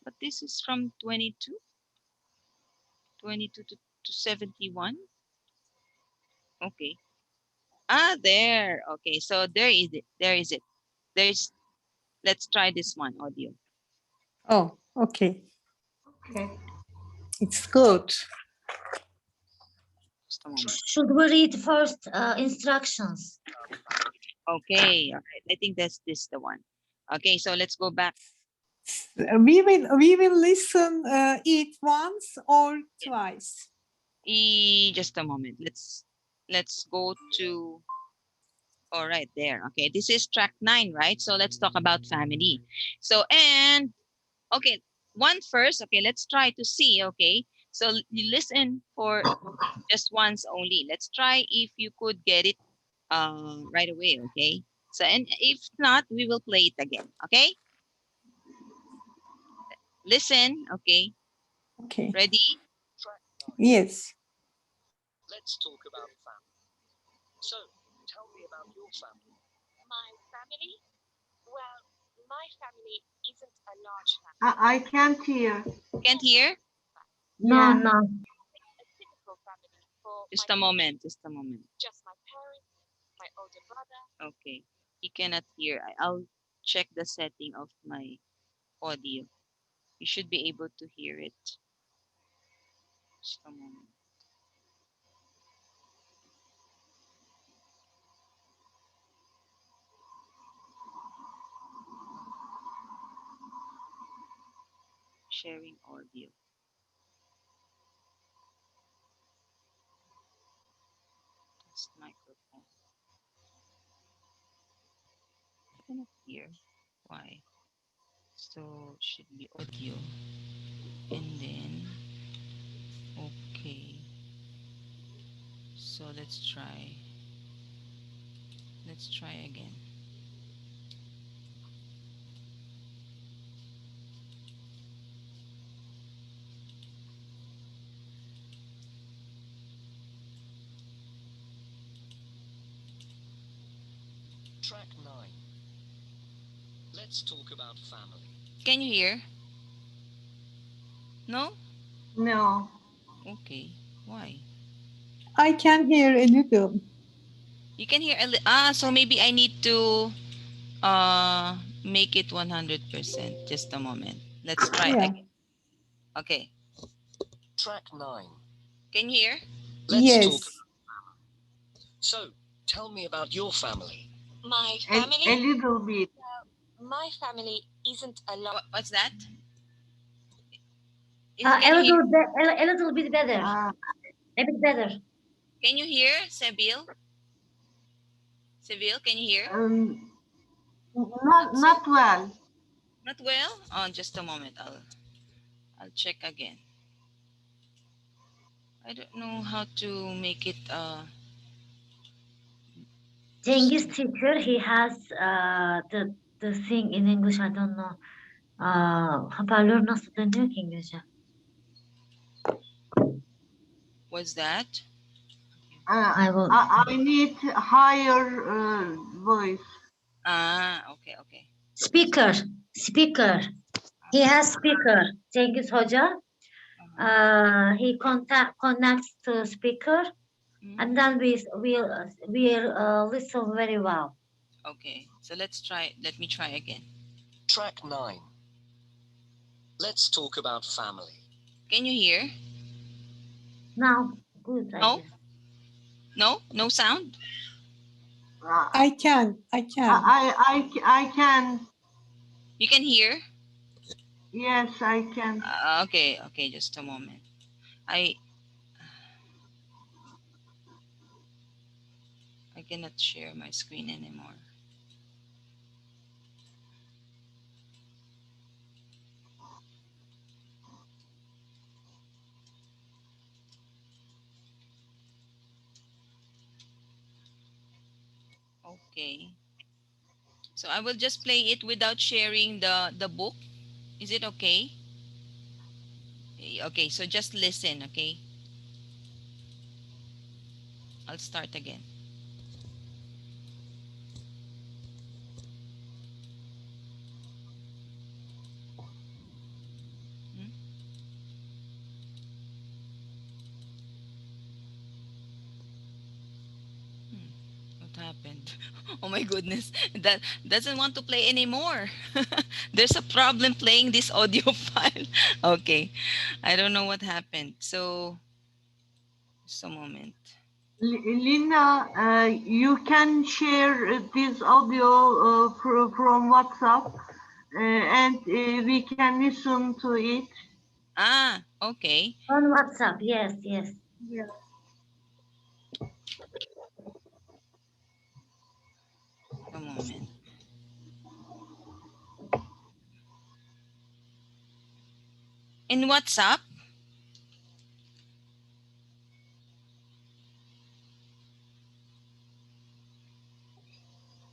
But this is from 22 to 71. Okay. There. Okay. So there is it. There is it. Let's try this one audio. Oh, okay. Okay. It's good. Just a moment. Should we read first instructions? Okay. All right. I think that's the one. Okay. So let's go back. We will listen it once or twice. Just a moment. Let's go to. All right, there. Okay, this is track 9, right? So let's talk about family. So okay, one first. Okay, let's try to see. Okay, so you listen for just once only. Let's try if you could get it right away. Okay. So and if not, we will play it again. Okay. Listen. Okay. Okay. Ready? Yes. Let's talk about family. So, tell me about your family. My family? Well, my family isn't a large family. I can't hear. Can't hear? No, Yeah. no. A typical family for Just a moment. Just a moment. just my parents, my older brother. Okay. You cannot hear. I'll check the setting of my audio. You should be able to hear it. Just a moment. Sharing audio. Test microphone. I cannot hear. Why? So should be audio. And then okay. So let's try. Let's try again. Track 9. Let's talk about family. Can you hear? No? No. Okay. Why? I can hear a little. You can hear so maybe I need to make it 100%. Just a moment. Let's try again. Okay. Track 9. Can you hear? Let's Yes. talk about family. So, tell me about your family. My A family? little bit. My family isn't a large. What's that? A little bit better. A bit better. Can you hear, Sebil? Seville, can you hear? Not well. Not well? Oh, just a moment. I'll check again. I don't know how to make it. Cengiz teacher, he has the thing in English, I don't know. Hoparlör nasıl dönüyor ki İngilizce? What's that? I need higher voice. Okay, okay. Speaker. He has speaker. Cengiz Hoca. He connects to speaker, and then we listen very well. Okay, so let's try. Let me try again. Track 9. Let's talk about family. Can you hear? Now, good. No? No sound? I can. I can. You can hear? Yes, I can. Okay, just a moment. I cannot share my screen anymore. Okay. So I will just play it without sharing the book. Is it okay? Okay, so just listen, okay? I'll start again. What happened? Oh my goodness, that doesn't want to play anymore. There's a problem playing this audio file. Okay, I don't know what happened. So, just a moment. Lina, you can share this audio from WhatsApp and we can listen to it. Okay. On WhatsApp, yes. Yeah. A moment. In WhatsApp?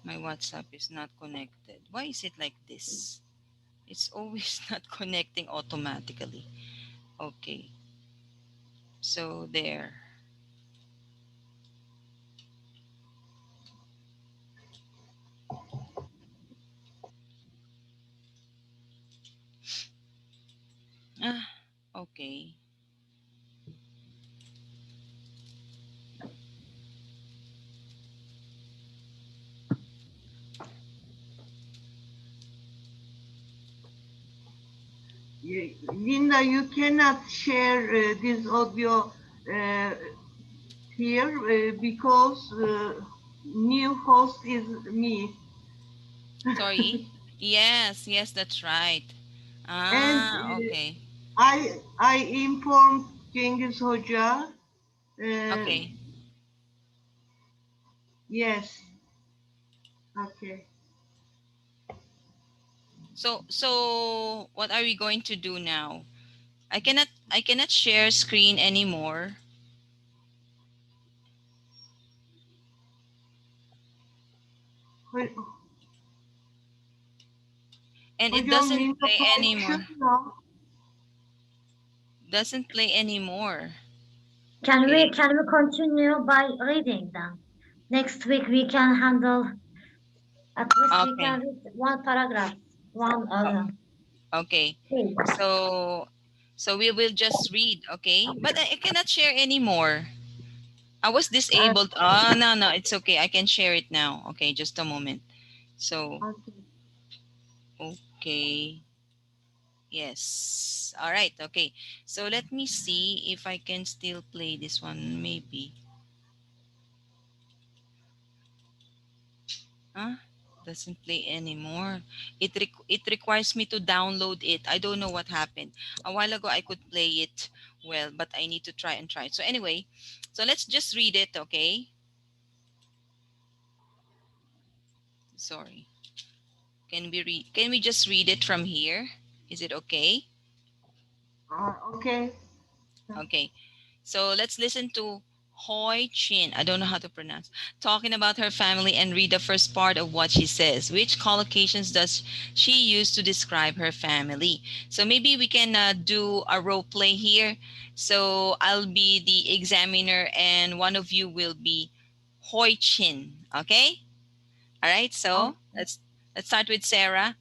My WhatsApp is not connected. Why is it like this? It's always not connecting automatically. Okay. So there. Okay. Linda, you cannot share this audio here because new host is me. Sorry. Yes, that's right. Okay. I informed Cengiz Hoca. Okay. Yes. Okay. So what are we going to do now? I cannot share screen anymore. And it doesn't play anymore. Doesn't play anymore. Can we continue by reading them? Next week we can handle at least we can read one paragraph. Okay. So we will just read, okay? But I cannot share anymore. I was disabled. No, it's okay. I can share it now. Okay, just a moment. So okay. Yes. All right. Okay. So let me see if I can still play this one. Maybe. Doesn't play anymore. It requires me to download it. I don't know what happened. A while ago I could play it well, but I need to try. So anyway, so let's just read it, okay? Sorry. Can we just read it from here? Is it okay? Okay. Okay. So let's listen to Hoi Chin. I don't know how to pronounce. Talking about her family and read the first part of what she says. Which collocations does she use to describe her family? So maybe we can do a role play here. So I'll be the examiner and one of you will be Hoi Chin. Okay? All right. So let's start with Sarah.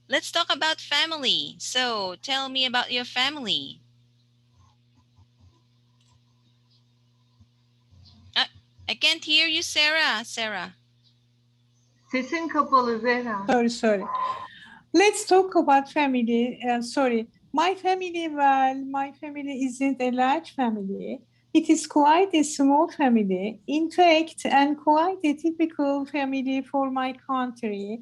Let's talk about family. So tell me about your family. I can't hear you, Sarah. Sarah. Sesin kapalı Zehra. Sorry. Let's talk about family. Sorry. My family, well, my family isn't a large family. It is quite a small family. In fact, and quite a typical family for my country.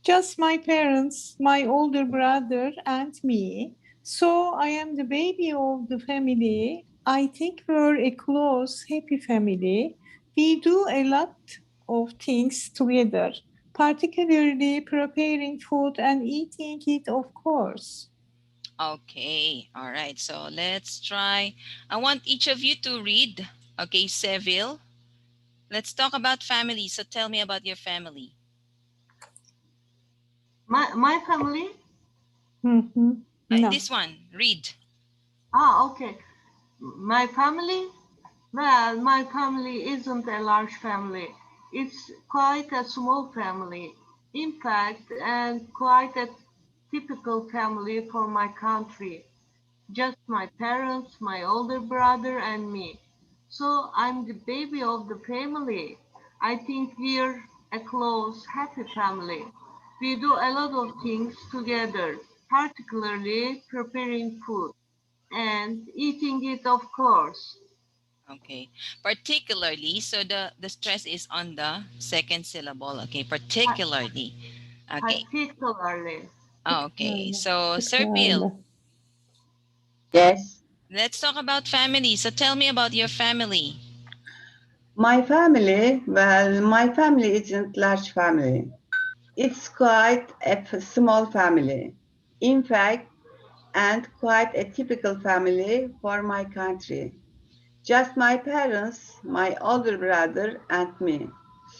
Just my parents, my older brother, and me. So I am the baby of the family. I think we're a close, happy family. We do a lot of things together, particularly preparing food and eating it, of course. Okay. All right. So let's try. I want each of you to read. Okay, Seville. Let's talk about family. So tell me about your family. My family? No. This one, read. Okay. My family? Well, my family isn't a large family. It's quite a small family. In fact, and quite a typical family for my country. Just my parents, my older brother, and me. So I'm the baby of the family. I think we're a close, happy family. We do a lot of things together, particularly preparing food and eating it, of course. Okay. Particularly, so the stress is on the second syllable. Okay, particularly. Okay. Particularly. Okay. So Serpil, Yes. let's talk about family. So tell me about your family. My family, well, my family isn't large family. It's quite a small family. In fact, and quite a typical family for my country. Just my parents, my older brother, and me.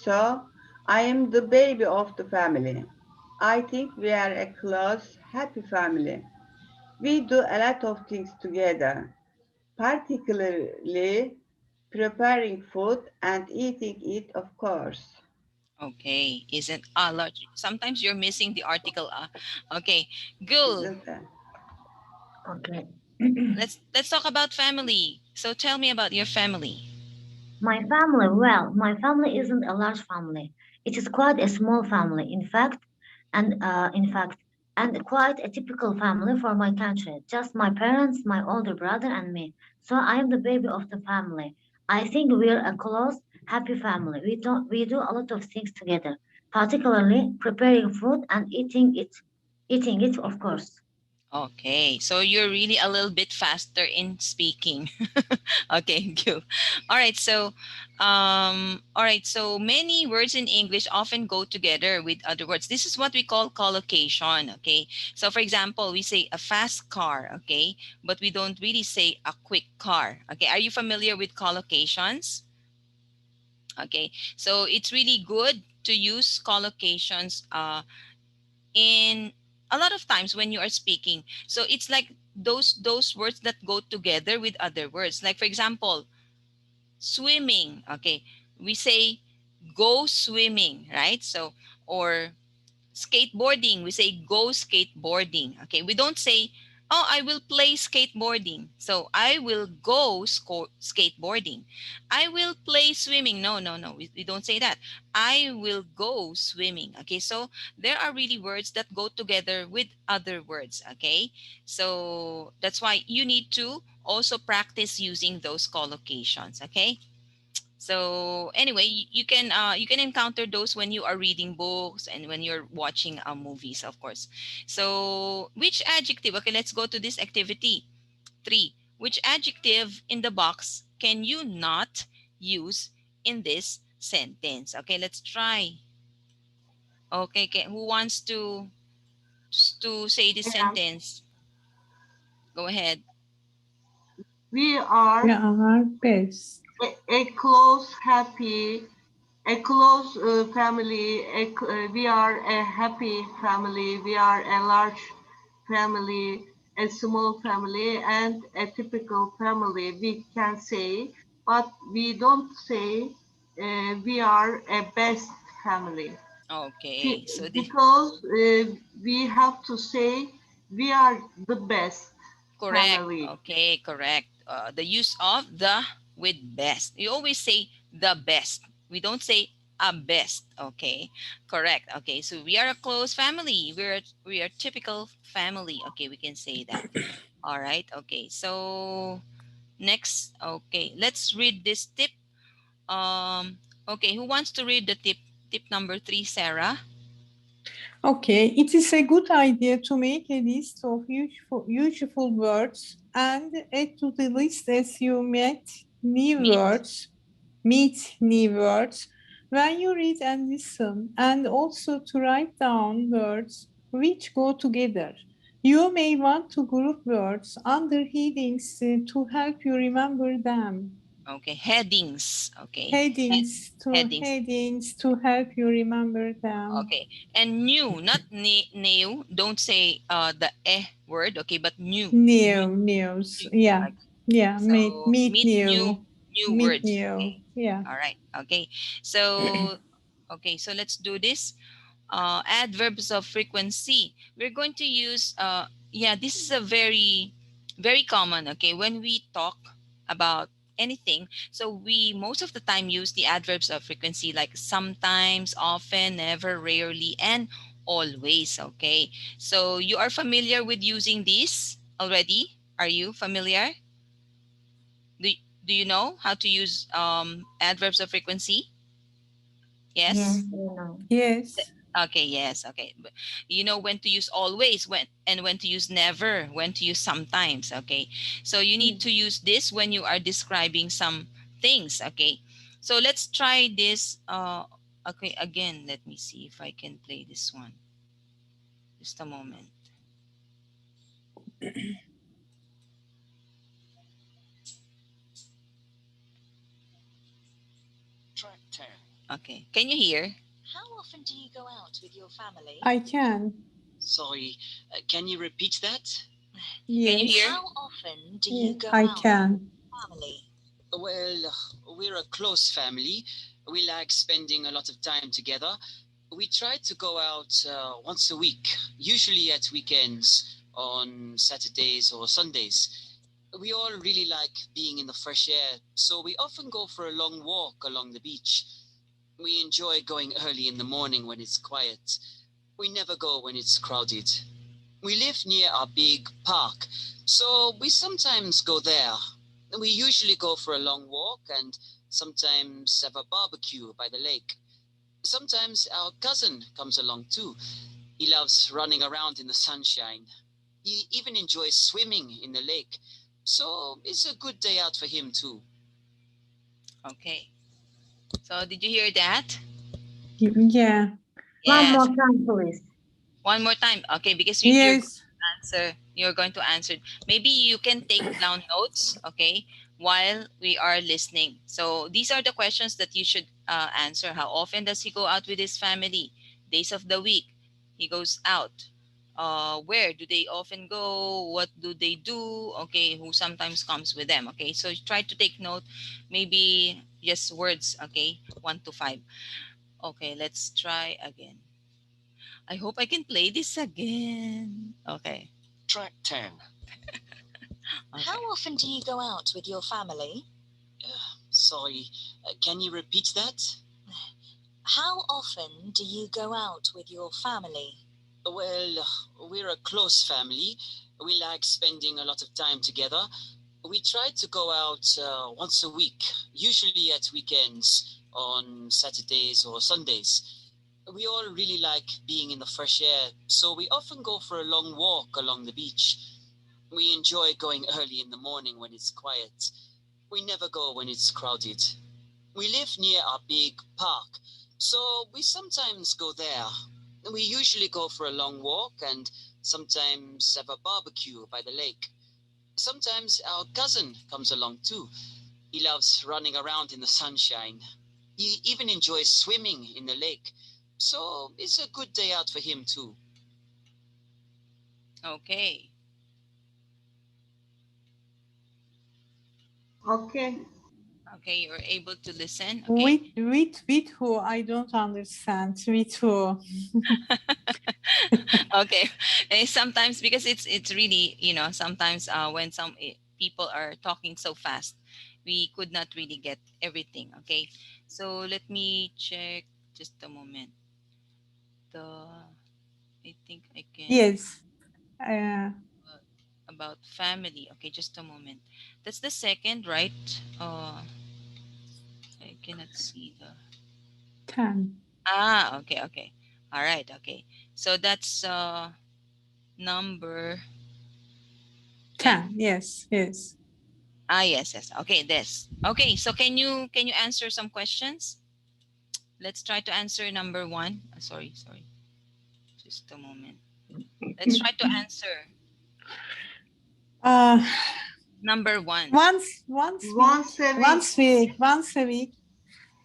So I am the baby of the family. I think we are a close, happy family. We do a lot of things together, particularly preparing food and eating it, of course. Okay, isn't a lot. Sometimes you're missing the article. Okay, Gul. Isn't that? Okay. Let's talk about family. So tell me about your family. My family, well, my family isn't a large family. It is quite a small family, and quite a typical family for my country. Just my parents, my older brother, and me. So I am the baby of the family. I think we're a close, happy family. We do a lot of things together, particularly preparing food and eating it, of course. Okay, so you're really a little bit faster in speaking. Okay, good. All right, so many words in English often go together with other words. This is what we call collocation, okay? So for example, we say a fast car, okay? But we don't really say a quick car, okay? Are you familiar with collocations? Okay, so it's really good to use collocations in a lot of times when you are speaking. So it's like those words that go together with other words. Like for example, swimming. Okay, we say go swimming, right? So or skateboarding, we say go skateboarding. Okay, we don't say, oh, I will play skateboarding. So I will go skateboarding. I will play swimming. No, no, no. We don't say that. I will go swimming. Okay, so there are really words that go together with other words. Okay, so that's why you need to also practice using those collocations. Okay. So anyway, you can encounter those when you are reading books and when you're watching movies, of course. So which adjective? Okay, let's go to this activity 3. Which adjective in the box can you not use in this sentence? Okay, let's try. Okay, who wants to say this Yeah. sentence? Go ahead. We are We are best. a close, happy, a close family. We are a happy family. We are a large family, a small family, and a typical family. We can say, but we don't say we are a best family. Okay, so Because we have to say we are the best correct. family. Okay, correct. The use of the with best. You always say the best. We don't say a best. Okay, correct. Okay, so we are a close family. We are typical family. Okay, we can say that. All right. Okay, so next. Okay, let's read this tip. Okay, who wants to read the tip? Tip number 3, Sarah. Okay, it is a good idea to make a list of useful words and add to the list as you meet new words. When you read and listen, and also to write down words which go together. You may want to group words under headings to help you remember them. Okay, headings. Okay, Headings to help you remember them. Okay, and new, not new. Don't say the word. Okay, but new. News. Yeah. Like, Yeah. so Meet new Meet words. new. Okay. Yeah. All right. Okay. So okay. So let's do this. Adverbs of frequency. We're going to use. Yeah. This is a very common. Okay. When we talk about anything, so we most of the time use the adverbs of frequency like sometimes, often, never, rarely, and always. Okay. So you are familiar with using these already? Are you familiar? Do, do you know how to use adverbs of frequency? Yes? Yes, I know. Yes. Okay, yes, okay. But you know when to use always, when to use never, when to use sometimes, okay? So you need to use this when you are describing some things, okay? So let's try this. Okay, again, let me see if I can play this one. Just a moment. Track 10. Okay, can you hear? How often do you go out with your family? I can. Sorry, can you repeat that? Yes. Can you hear? How often do you go I out can. with your family? Well, we're a close family. We like spending a lot of time together. We try to go out once a week, usually at weekends, on Saturdays or Sundays. We all really like being in the fresh air, so we often go for a long walk along the beach. We enjoy going early in the morning when it's quiet. We never go when it's crowded. We live near a big park, so we sometimes go there. We usually go for a long walk and sometimes have a barbecue by the lake. Sometimes our cousin comes along too. He loves running around in the sunshine. He even enjoys swimming in the lake. So it's a good day out for him too. Okay. So did you hear that? Yeah. One Yes. more time, please. One more time. Okay, because Yes. you're going to answer. Maybe you can take down notes, okay, while we are listening. So these are the questions that you should answer. How often does he go out with his family? Days of the week he goes out. Where do they often go? What do they do? Okay, who sometimes comes with them? Okay, so try to take note. Maybe just words. Okay, 1 to 5. Okay, let's try again. I hope I can play this again. Okay. Track 10. Okay. How often do you go out with your family? Sorry, can you repeat that? How often do you go out with your family? Well, we're a close family. We like spending a lot of time together. We try to go out once a week, usually at weekends, on Saturdays or Sundays. We all really like being in the fresh air, so we often go for a long walk along the beach. We enjoy going early in the morning when it's quiet. We never go when it's crowded. We live near a big park, so we sometimes go there. We usually go for a long walk and sometimes have a barbecue by the lake. Sometimes our cousin comes along too. He loves running around in the sunshine. He even enjoys swimming in the lake. So it's a good day out for him too. Okay. Okay. Okay, you're able to listen. Okay. With who? I don't understand. With who? Okay. Sometimes because it's really, sometimes when some people are talking so fast, we could not really get everything. Okay. So let me check just a moment. I think I can. Yes. About family. Okay, just a moment. That's the second, right? I cannot see the 10. Okay, okay. All right, okay. So that's number 10. Yes, yes. yes, yes. Okay, this. Okay, so can you answer some questions? Let's try to answer number 1. Sorry. Just a moment. Let's try to answer Uh, number 1. once a week.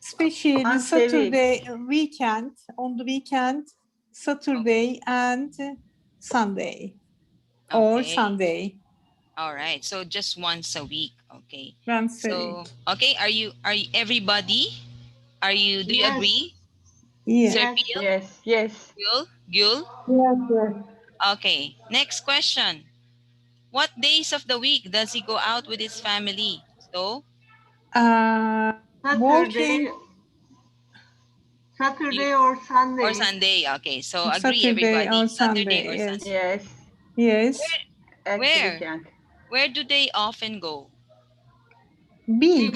Especially Once a Saturday weekend, on the weekend, Saturday and Sunday or Okay. Sunday. All right. So just once a week. Okay. Once a So week. okay, are you everybody? Do you Yes. agree? Yes. Sir Yes. Peel? Yes. Gül? Yes. Okay. Next question. What days of the week does he go out with his family? So Working Saturday or Sunday. or Sunday. Okay. So agree Saturday everybody. or Saturday or Sunday. Sunday. Yes. Yes. Yes. At the Where? weekend. Where do they often go? Beach.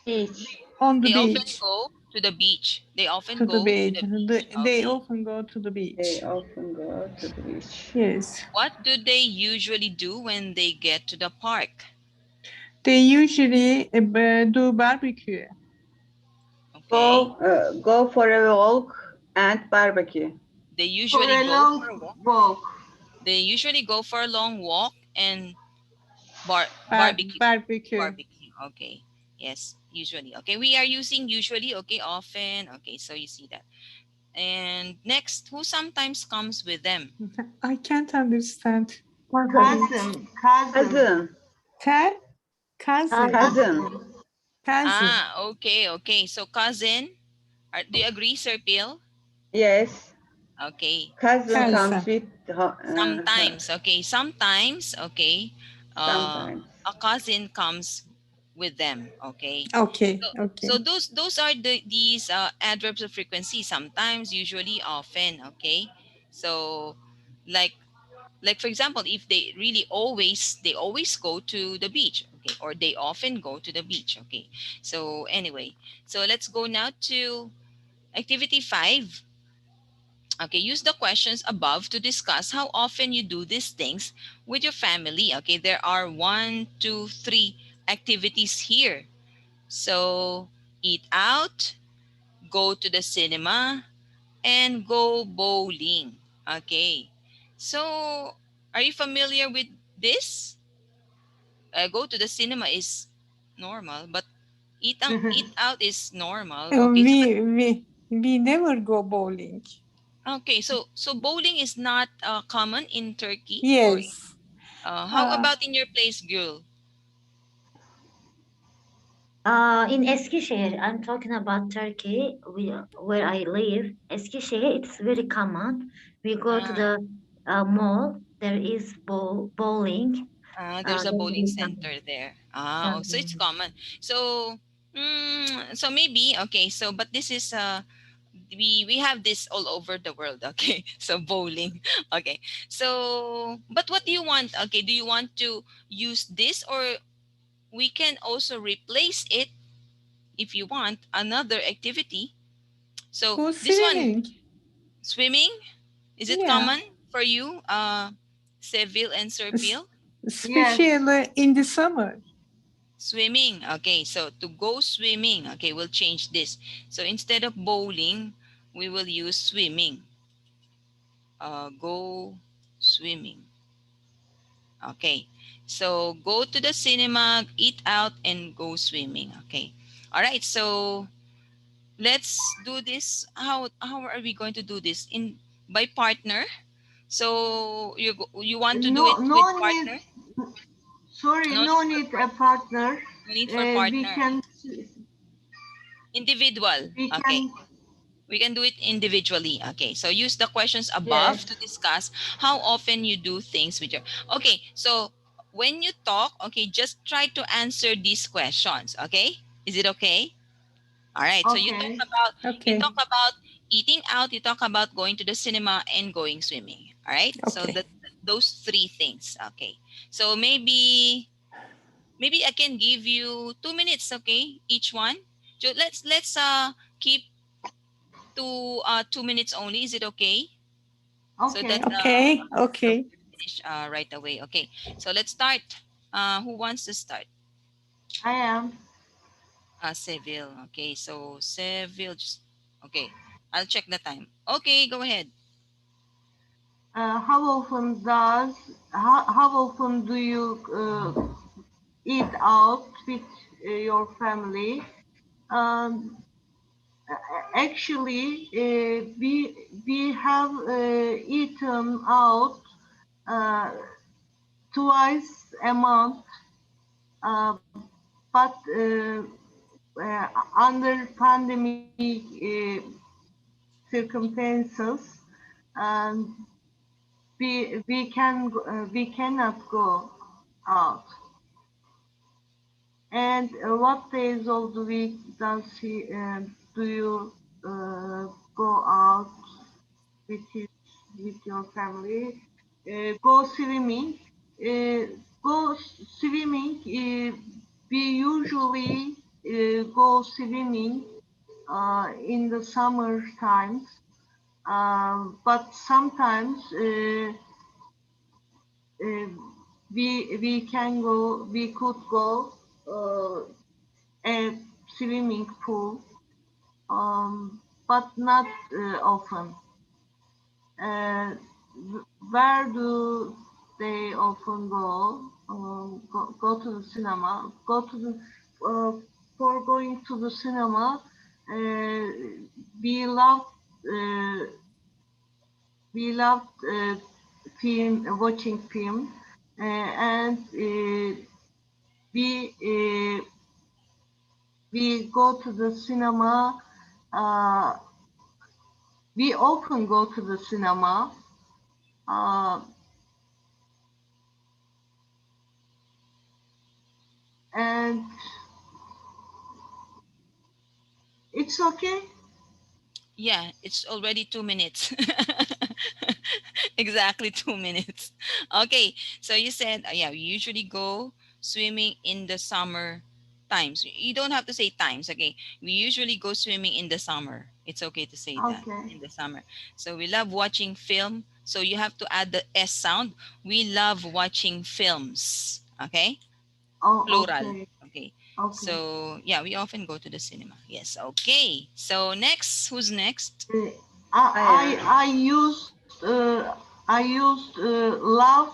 Beach. On the They often beach. go to the beach. They often To go the beach. to the beach. They Okay. often go to the They beach. often go to the beach. Yes. What do they usually do when they get to the park? They usually do barbecue. Okay. Go for a walk and barbecue. They For usually a go long for a walk. walk. They usually go for a long walk and barbecue. Barbecue. Okay. Yes, usually. Okay, we are using usually. Okay, often. Okay, so you see that. And next, who sometimes comes with them? I can't understand. Cousin. Cousin. Cousin. Cousin. Cousin. Okay. So cousin. Do you agree, Sir Peel? Yes. Okay. Cousin Cousin. comes with Sometimes. Okay. Sometimes. Okay. sometimes. A cousin comes with them. Okay. Okay. Okay. So those are these adverbs of frequency. Sometimes, usually, often. Okay. So like for example, if they really they always go to the beach. Okay. Or they often go to the beach. Okay. So anyway, so let's go now to activity 5. Okay, use the questions above to discuss how often you do these things with your family. Okay, there are 1, 2, 3 activities here. So eat out, go to the cinema, and go bowling. Okay. So are you familiar with this? Go to the cinema is normal, but eat out is normal. Okay. We never go bowling. Okay. So bowling is not common in Turkey. Yes. How about in your place, girl? In Eskişehir, I'm talking about Turkey, where I live. Eskişehir, it's very common. We go to the mall. There is bowling. There's a That's bowling very common. center there. So it's common. So so maybe okay. So but this is we have this all over the world. Okay. So bowling. Okay. So but what do you want? Okay. Do you want to use this, or we can also replace it if you want another activity? So Go this one, swimming. swimming, is it common for you, Seville and Sir Peel? Especially in the summer. Swimming. Okay, so to go swimming, okay, we'll change this. So instead of bowling, we will use swimming. go swimming. Okay, so go to the cinema, eat out, and go swimming. Okay, all right. So let's do this. How are we going to do this? In by partner. So you want to do No, it with no need. partner? Sorry, No need no for need a partner. partner. No need for We partner. can. Individual. We Okay. can. We can do it individually. Okay. So use the questions above Yes. to discuss how often you do things with your. Okay. So when you talk, okay, just try to answer these questions. Okay. Is it okay? All right. So you talk Okay. Okay. about eating out, you talk about going to the cinema and going swimming. All right. So Okay. those three things. Okay. So maybe I can give you 2 minutes, okay, each one. So let's keep to 2 minutes only. Is it okay? So that Okay. Okay. so Okay. we finish right away. Okay. So let's start. Who wants to start? I am. Seville. Okay. So Seville. Okay. I'll check the time. Okay. Go ahead. How often do you eat out with your family? Um, Actually, we have eaten out uh, twice a month, uh, but under pandemic circumstances, um, we cannot go out. And what days of the week do you go out with your family? Go swimming. Go swimming. We usually go swimming in the summer times, but sometimes uh, we could go a swimming pool, but not often. Uh, where do they often go? Go to the cinema. Go to the for going to the cinema. We love uh, we loved watching film, and we uh, we go to the cinema. Uh, we often go to the cinema. Uh, and it's okay. Yeah, it's already 2 minutes. Exactly 2 minutes. Okay, so you said, yeah, we usually go swimming in the summer times. You don't have to say times, okay? We usually go swimming in the summer. It's okay to say that, Okay. in the summer. So we love watching film. So you have to add the S sound. We love watching films, okay? Oh, Plural, okay. okay? Okay. So yeah, we often go to the cinema. Yes, okay. So next, who's next? I used love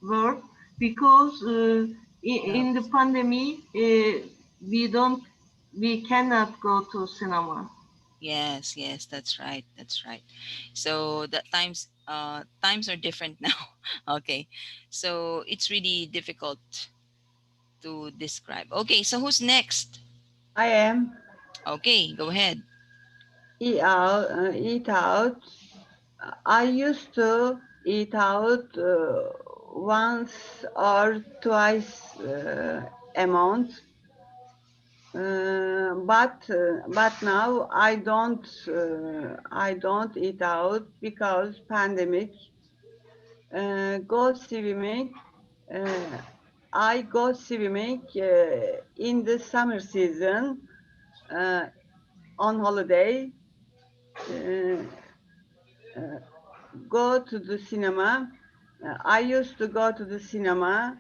word because Love. in the pandemic we cannot go to cinema. Yes, yes, that's right. That's right. So the times are different now. Okay. So it's really difficult to describe. Okay, so who's next? I am. Okay, go ahead. Eat out. Eat out. I used to eat out once or twice a month, but now I don't eat out because pandemic. Go swimming. Uh, I go swimming in the summer season uh, on holiday. Uh, go to the cinema. I used to go to the cinema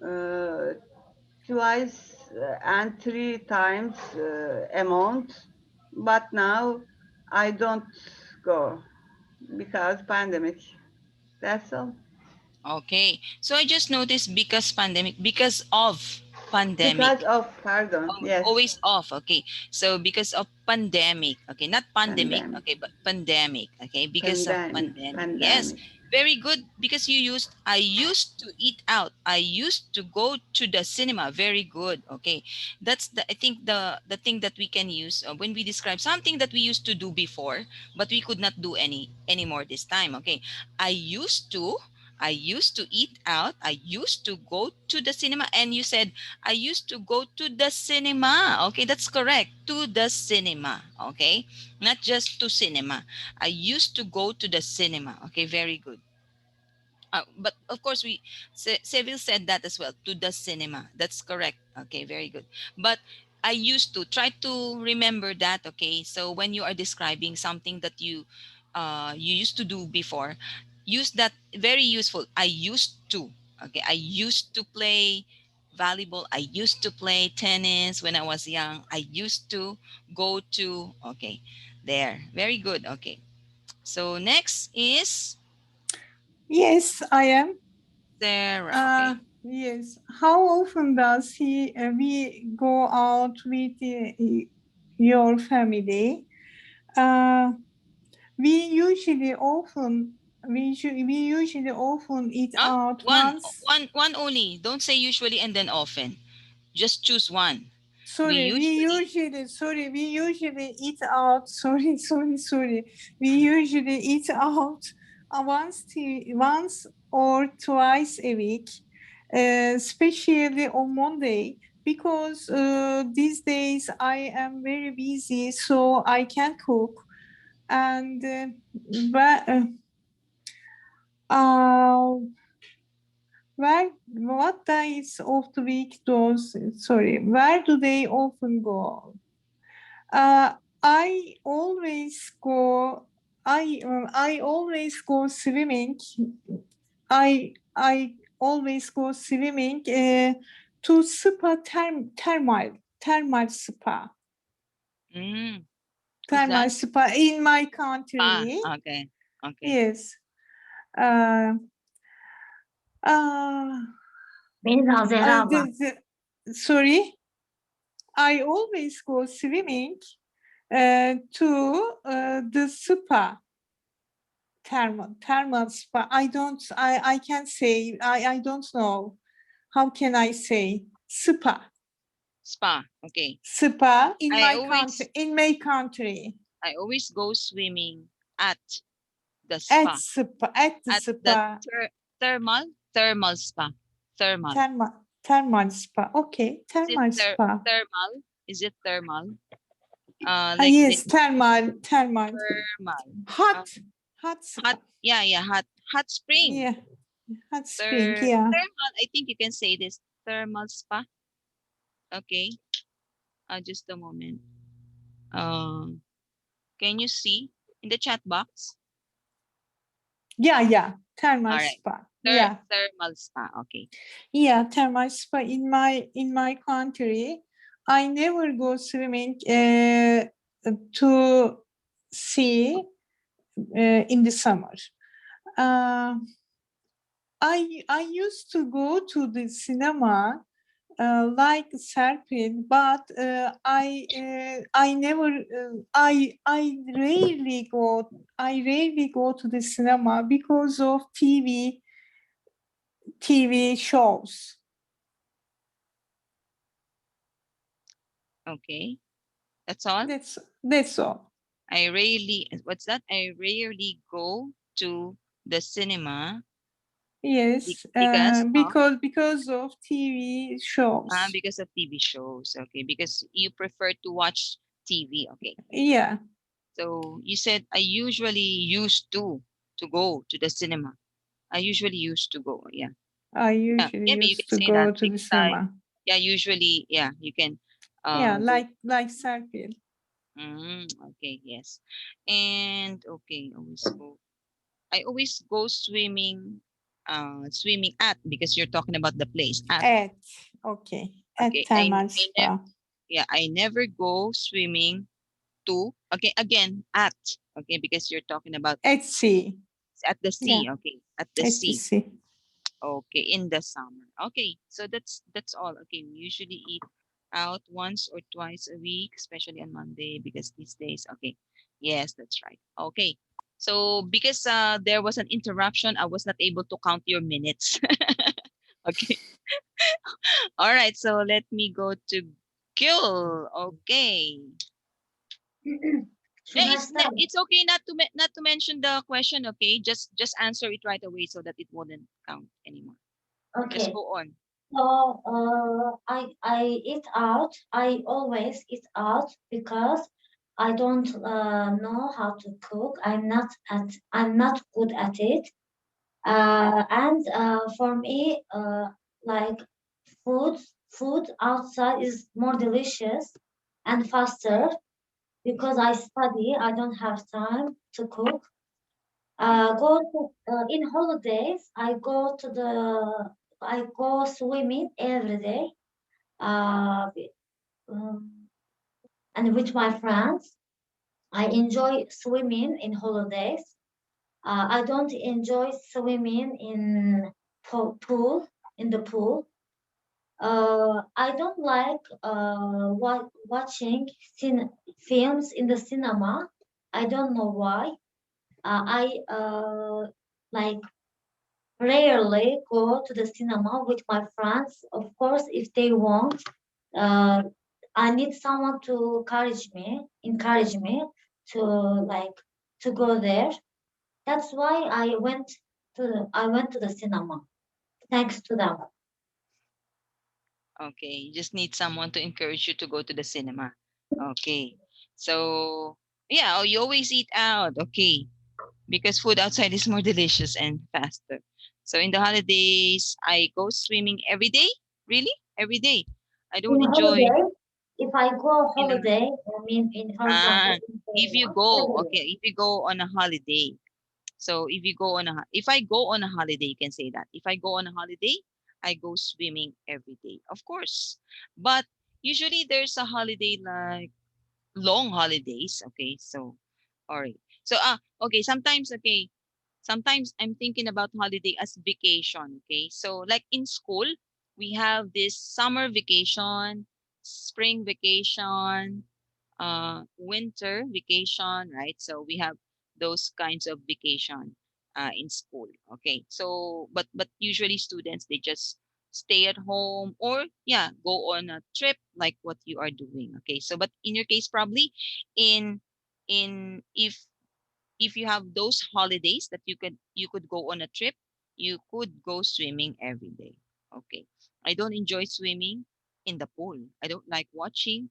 uh, twice and 3 times a month, but now I don't go. because pandemic. That's all. Okay. So I just noticed because pandemic, because of pandemic. Because of, pardon, yes. Always off. Okay. So because of pandemic. Okay. Not pandemic. Pandemic. Okay. But pandemic. Okay. Because of Pandemic. pandemic. Yes. Very good. Because you used, I used to eat out. I used to go to the cinema. Very good. Okay. That's the, I think the thing that we can use when we describe something that we used to do before, but we could not do anymore this time. Okay. I used to eat out. I used to go to the cinema. And you said, I used to go to the cinema. Okay, that's correct. To the cinema. Okay, not just to cinema. I used to go to the cinema. Okay, very good. But of course, Seville said that as well. To the cinema. That's correct. Okay, very good. But I used to try to remember that. Okay, so when you are describing something that you used to do before, use that. Very useful. I used to. Okay, I used to play volleyball. I used to play tennis when I was young. I used to go to. Okay, there. Very good. Okay, so next is Yes, I am. Sarah. Okay. Yes. How often does we go out with your family? We usually often eat out once. One only. Don't say usually and then often. Just choose one. Sorry, we usually eat out. Sorry. We usually eat out once or twice a week, especially on Monday, because these days I am very busy, so I can't cook. And what days of the week where do they often go? I always go swimming. I always go swimming to spa, thermal spa. Thermal spa in my country. Okay. Yes. Sorry. I always go swimming to the spa. Thermal spa. I can't say. I don't know. How can I say? Spa. Okay. Spa in my country. I always go swimming at the spa. At the spa. Thermal spa. Thermal spa. Okay. Thermal spa. Is it thermal? Yes, thermal. Hot spa. Hot spring. Yeah. Hot spring. Yeah. Thermal. I think you can say this. Thermal spa. Okay. Just a moment. Can you see in the chat box? Yeah. Thermal spa. Thermal spa. Okay. Yeah, thermal spa in my country. I never go swimming to sea in the summer. I used to go to the cinema like Serpil, but I rarely go to the cinema because of TV shows. Okay, that's all. That's all. I rarely go to the cinema. Yes, because of TV shows. Because of TV shows. Okay, because you prefer to watch TV. Okay. Yeah. So you said I usually used to go to the cinema. I usually used to go. Yeah. I usually used to go to the cinema. Yeah, usually. Yeah, you can. Yeah, like Serpil. Okay. Yes. And okay, I always go swimming at, because you're talking about the place at thermal spa. I never go swimming to, okay, again, at Okay, because you're talking about At sea. at the sea. Yeah. Okay, at the At the sea. sea. Okay, in the summer. Okay, so that's all. Okay, we usually eat out once or twice a week, especially on Monday because these days. Okay, yes, that's right. Okay, so because there was an interruption, I was not able to count your minutes. Okay, all right. So let me go to Gil. Okay. Should I start? It's okay not to mention the question. Okay, just answer it right away so that it wouldn't count anymore. Just Okay. go on. So I eat out. I always eat out because I don't know how to cook. I'm not good at it. And for me, like food outside is more delicious and faster because I study. I don't have time to cook. In holidays. I go swimming every day. Um, and with my friends, I enjoy swimming in holidays. I don't enjoy swimming in pool in the pool. I don't like watching films in the cinema. I don't know why. I like rarely go to the cinema with my friends. Of course, if they want, I need someone to encourage me to to go there. That's why I went to the cinema. Thanks to them. Okay, you just need someone to encourage you to go to the cinema. Okay, so yeah, you always eat out. Okay, because food outside is more delicious and faster. So in the holidays, I go swimming every day. Really, every day. I don't In enjoy. holiday, if I go You know, holiday, I mean, for example, in if you Kenya, go, every day. okay, if you go on a holiday. So if you go on if I go on a holiday, you can say that. If I go on a holiday, I go swimming every day, of course. But usually there's a holiday like long holidays. Okay, so all right. So okay, sometimes I'm thinking about holiday as vacation. Okay, so like in school, we have this summer vacation, spring vacation, winter vacation, right? So we have those kinds of vacation in school. Okay, so but usually students they just stay at home or yeah go on a trip like what you are doing. Okay, so but in your case probably in if you have those holidays that you could go on a trip, you could go swimming every day. Okay, I don't enjoy swimming in the pool. I don't like watching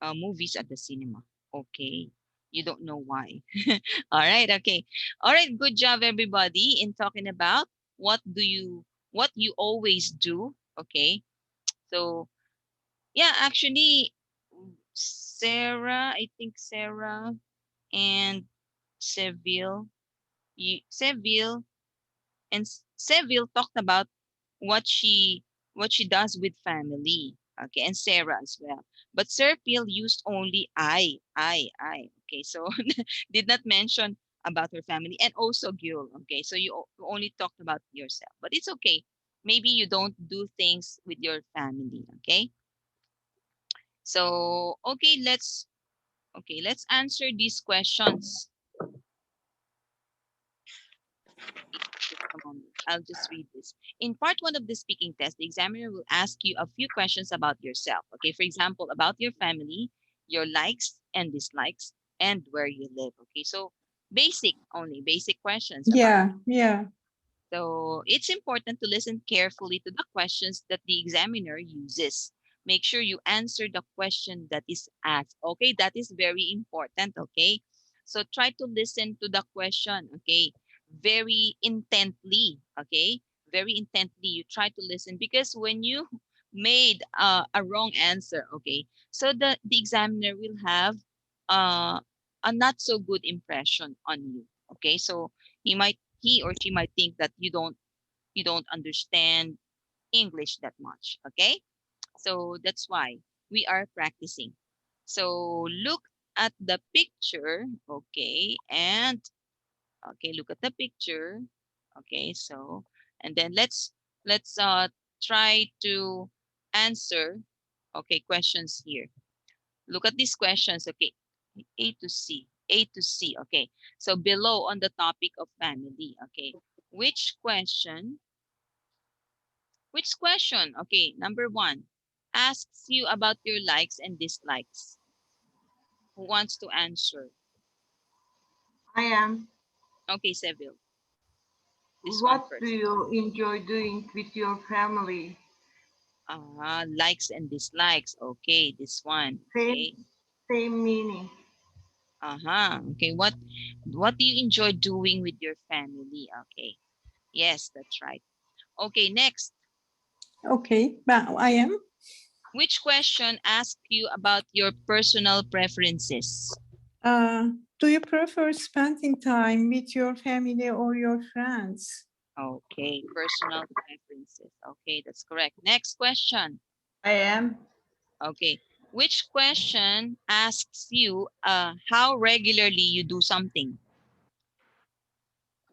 movies at the cinema. Okay, you don't know why. All right, okay, all right, good job everybody in talking about what you always do. Okay, so yeah, actually Sarah, I think Sarah and Seville Seville Seville talked about what she what she does with family. Okay, and Sarah as well. But Serpil used only I. Okay, so did not mention about her family and also Gil. Okay, so you only talked about yourself, but it's okay. Maybe you don't do things with your family. Okay, so let's answer these questions. Just a moment. I'll just read this. In part one of the speaking test, the examiner will ask you a few questions about yourself. Okay, for example, about your family, your likes and dislikes, and where you live. Okay, so basic questions about. Yeah. So it's important to listen carefully to the questions that the examiner uses. Make sure you answer the question that is asked. Okay, that is very important. Okay, so try to listen to the question. Okay, very intently. Okay, very intently. You try to listen because when you made a wrong answer, okay, so the examiner will have a not so good impression on you. Okay, so he or she might think that you don't understand English that much. Okay, so that's why we are practicing. So look at the picture, okay, and okay, look at the picture. Okay, so and then let's try to answer okay questions here. Look at these questions, okay. A to C, A to C, okay. So below on the topic of family, okay. Which question, okay, number 1, asks you about your likes and dislikes? Who wants to answer? I am. Okay, Seville. This one What do first. you enjoy doing with your family? Likes and dislikes. Okay, this one. Okay. Same meaning. Okay. What do you enjoy doing with your family? Okay. Yes, that's right. Okay, next. Okay, I am. Which question asks you about your personal preferences? Do you prefer spending time with your family or your friends? Okay, personal preferences. Okay, that's correct. Next question. I am. Okay. Which question asks you how regularly you do something?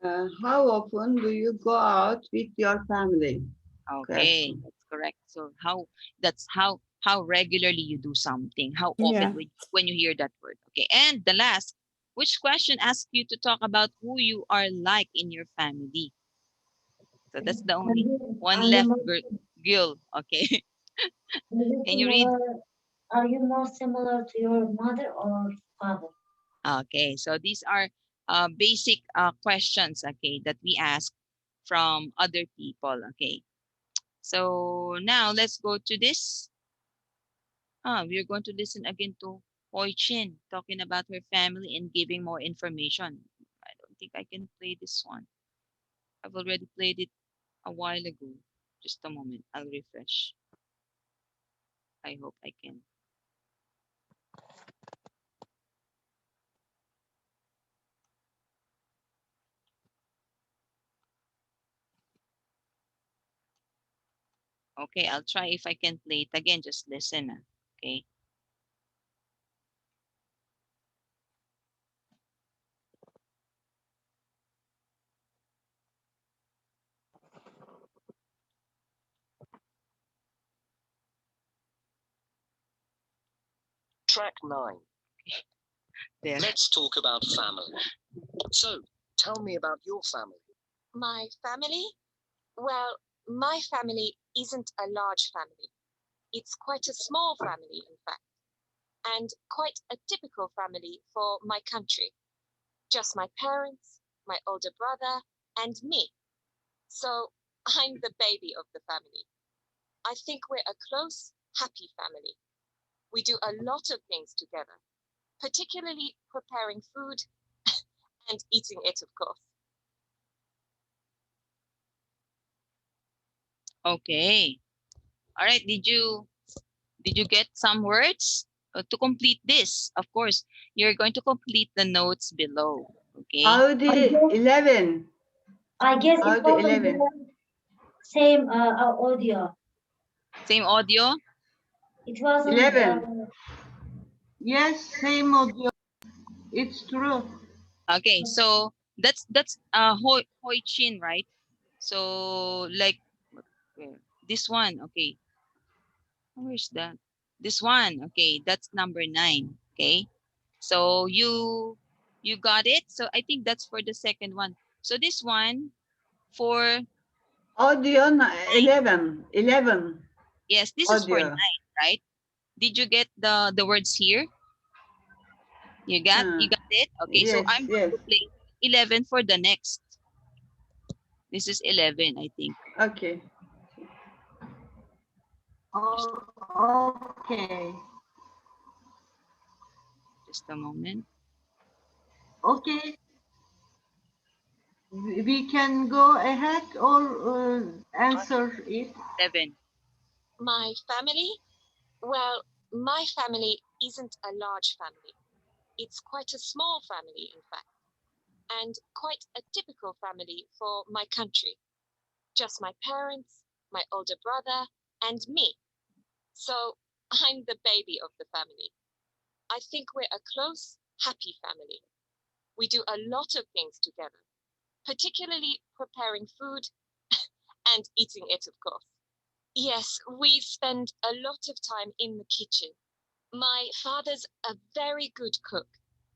How often do you go out with your family? Okay, Question. that's correct. So how regularly you do something, how Yeah. often when you hear that word. Okay, and the last, which question asks you to talk about who you are like in your family? So that's the only one left, girl. Okay, can you read? Are you more similar to your mother or father? Okay, so these are basic questions, okay, that we ask from other people. Okay, so now let's go to this. We're going to listen again to Hoi Chin talking about her family and giving more information. I don't think I can play this one. I've already played it a while ago. Just a moment, I'll refresh. I hope I can. Okay, I'll try if I can play it again. Just listen. Okay. Track 9. There. Let's talk about family. So, tell me about your family. My family? Well, my family isn't a large family. It's quite a small family, in fact, and quite a typical family for my country. Just my parents, my older brother, and me. So I'm the baby of the family. I think we're a close, happy family. We do a lot of things together, particularly preparing food and eating it, of course. Okay. All right. Did you get some words? To complete this, of course, you're going to complete the notes below. Okay. Audi 11. I guess it Audi was 11. the same audio. Same audio. It wasn't 11. Yes, same audio. It's true. Okay, so that's Hoi Chin, right? So like this one, okay. Where's that? This one, okay. That's number 9. Okay, so you got it. So I think that's for the second one. So this one for Audio 11. 11. yes, this is for 9, Audio. right? Did you get the words here? You got it? Okay, so Yes, I'm going yes. to play 11 for the next. This is 11, I think. Okay. Okay. Just a moment. Okay. We can go ahead or answer it. 11. My family? Well, my family isn't a large family. It's quite a small family, in fact, and quite a typical family for my country. Just my parents, my older brother, and me. So I'm the baby of the family. I think we're a close, happy family. We do a lot of things together, particularly preparing food and eating it, of course. Yes, we spend a lot of time in the kitchen. My father's a very good cook.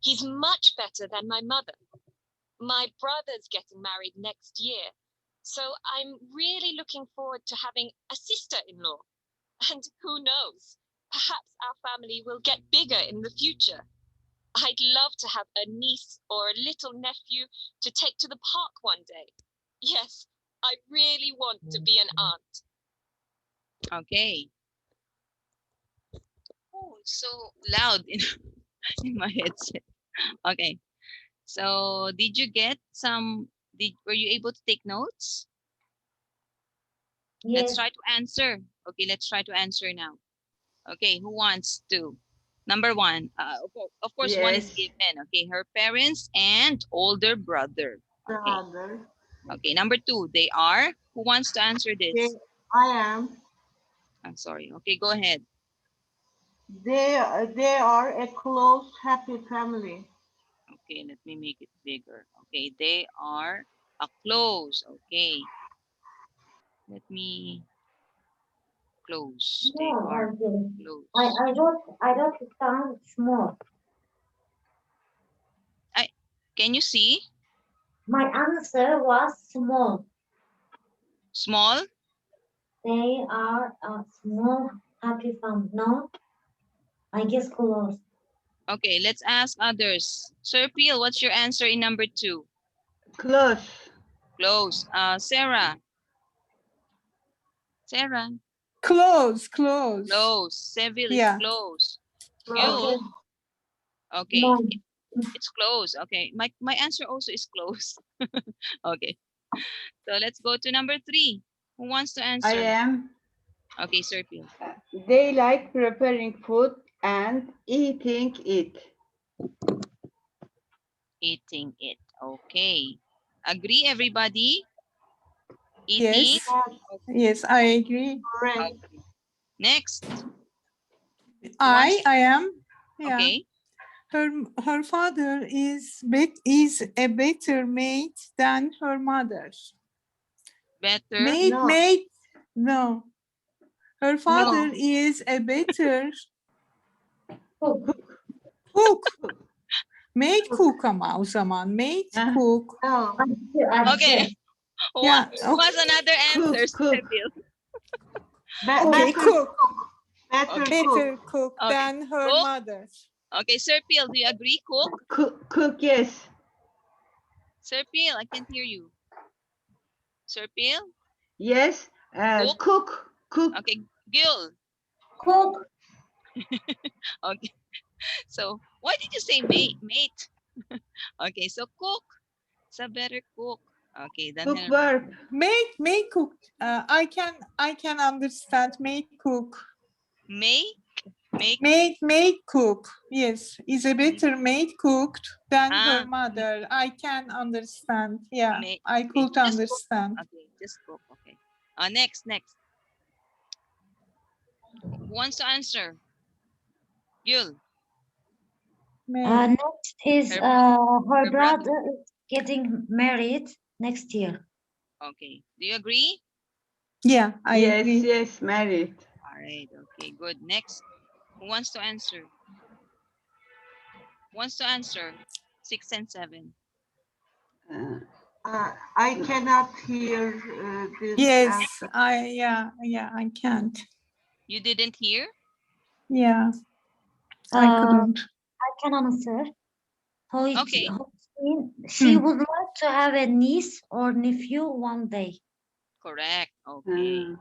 He's much better than my mother. My brother's getting married next year, so I'm really looking forward to having a sister-in-law. And who knows, perhaps our family will get bigger in the future. I'd love to have a niece or a little nephew to take to the park one day. Yes, I really want to be an aunt. Okay. Oh, it's so loud in my headset. Okay. So did you get some, were you able to take notes? Let's Yes. try to answer. Okay, let's try to answer now. Okay, who wants to? Number one, of course, one is Yes. given. Okay, her parents and older brother. Okay. Brother. Okay, number two, they are. Who wants to answer They, this? I am. I'm sorry. Okay, go ahead. They are a close, happy family. Okay, let me make it bigger. Okay, they are a close. Okay. Let me close. They No, are okay. close. I don't sound small. Can you see? My answer was small. Small? They are a small, happy family. No, I guess close. Okay, let's ask others. Sir Peel, what's your answer in number two? Close. Close. Sarah. Sarah. Close. Close. Seville is Yeah. close. Close. Yul. Okay. No. It's close. Okay. My answer also is close. Okay. So let's go to number three. Who wants to answer? I am. Okay, Sir Peel. They like preparing food and eating it. Eating it. Okay. Agree, everybody? Eating. Yes. Yes, I agree. Correct. Okay. Next. I am. Yeah. Okay. Her father is a better maid than her mother. Better. No. Her father is a better cook. Maid cook ama o zaman. Maid cook. No. Okay. Yeah. What's another answer, Cook. Seville? Okay, cook. Better cook Okay. than her Cook. mother. Okay, Sir Peel, do you agree? Cook? Cook, yes. Sir Peel, I can't hear you. Sir Peel? Yes. Cook. Okay, Gil. Cook. Okay. So, why did you say mate? Okay, so cook. It's a better cook. Okay, then Cook verb. Maid cook. I can understand maid cook. Maid cook. Yes, is a better maid cooked than her mother. I can understand. Yeah, I could understand. Okay, just cook. Okay. Next. Who wants to answer? Yul. Next is her brother is getting married next year. Okay. Do you agree? Yeah, I agree. Yes, married. All right. Okay, good. Next. Who wants to answer? Who wants to answer? 6 and 7. I cannot hear this. Yes, I can't. You didn't hear? Yeah, I couldn't. I can answer. Okay. She would like to have a niece or nephew one day. Correct. Okay.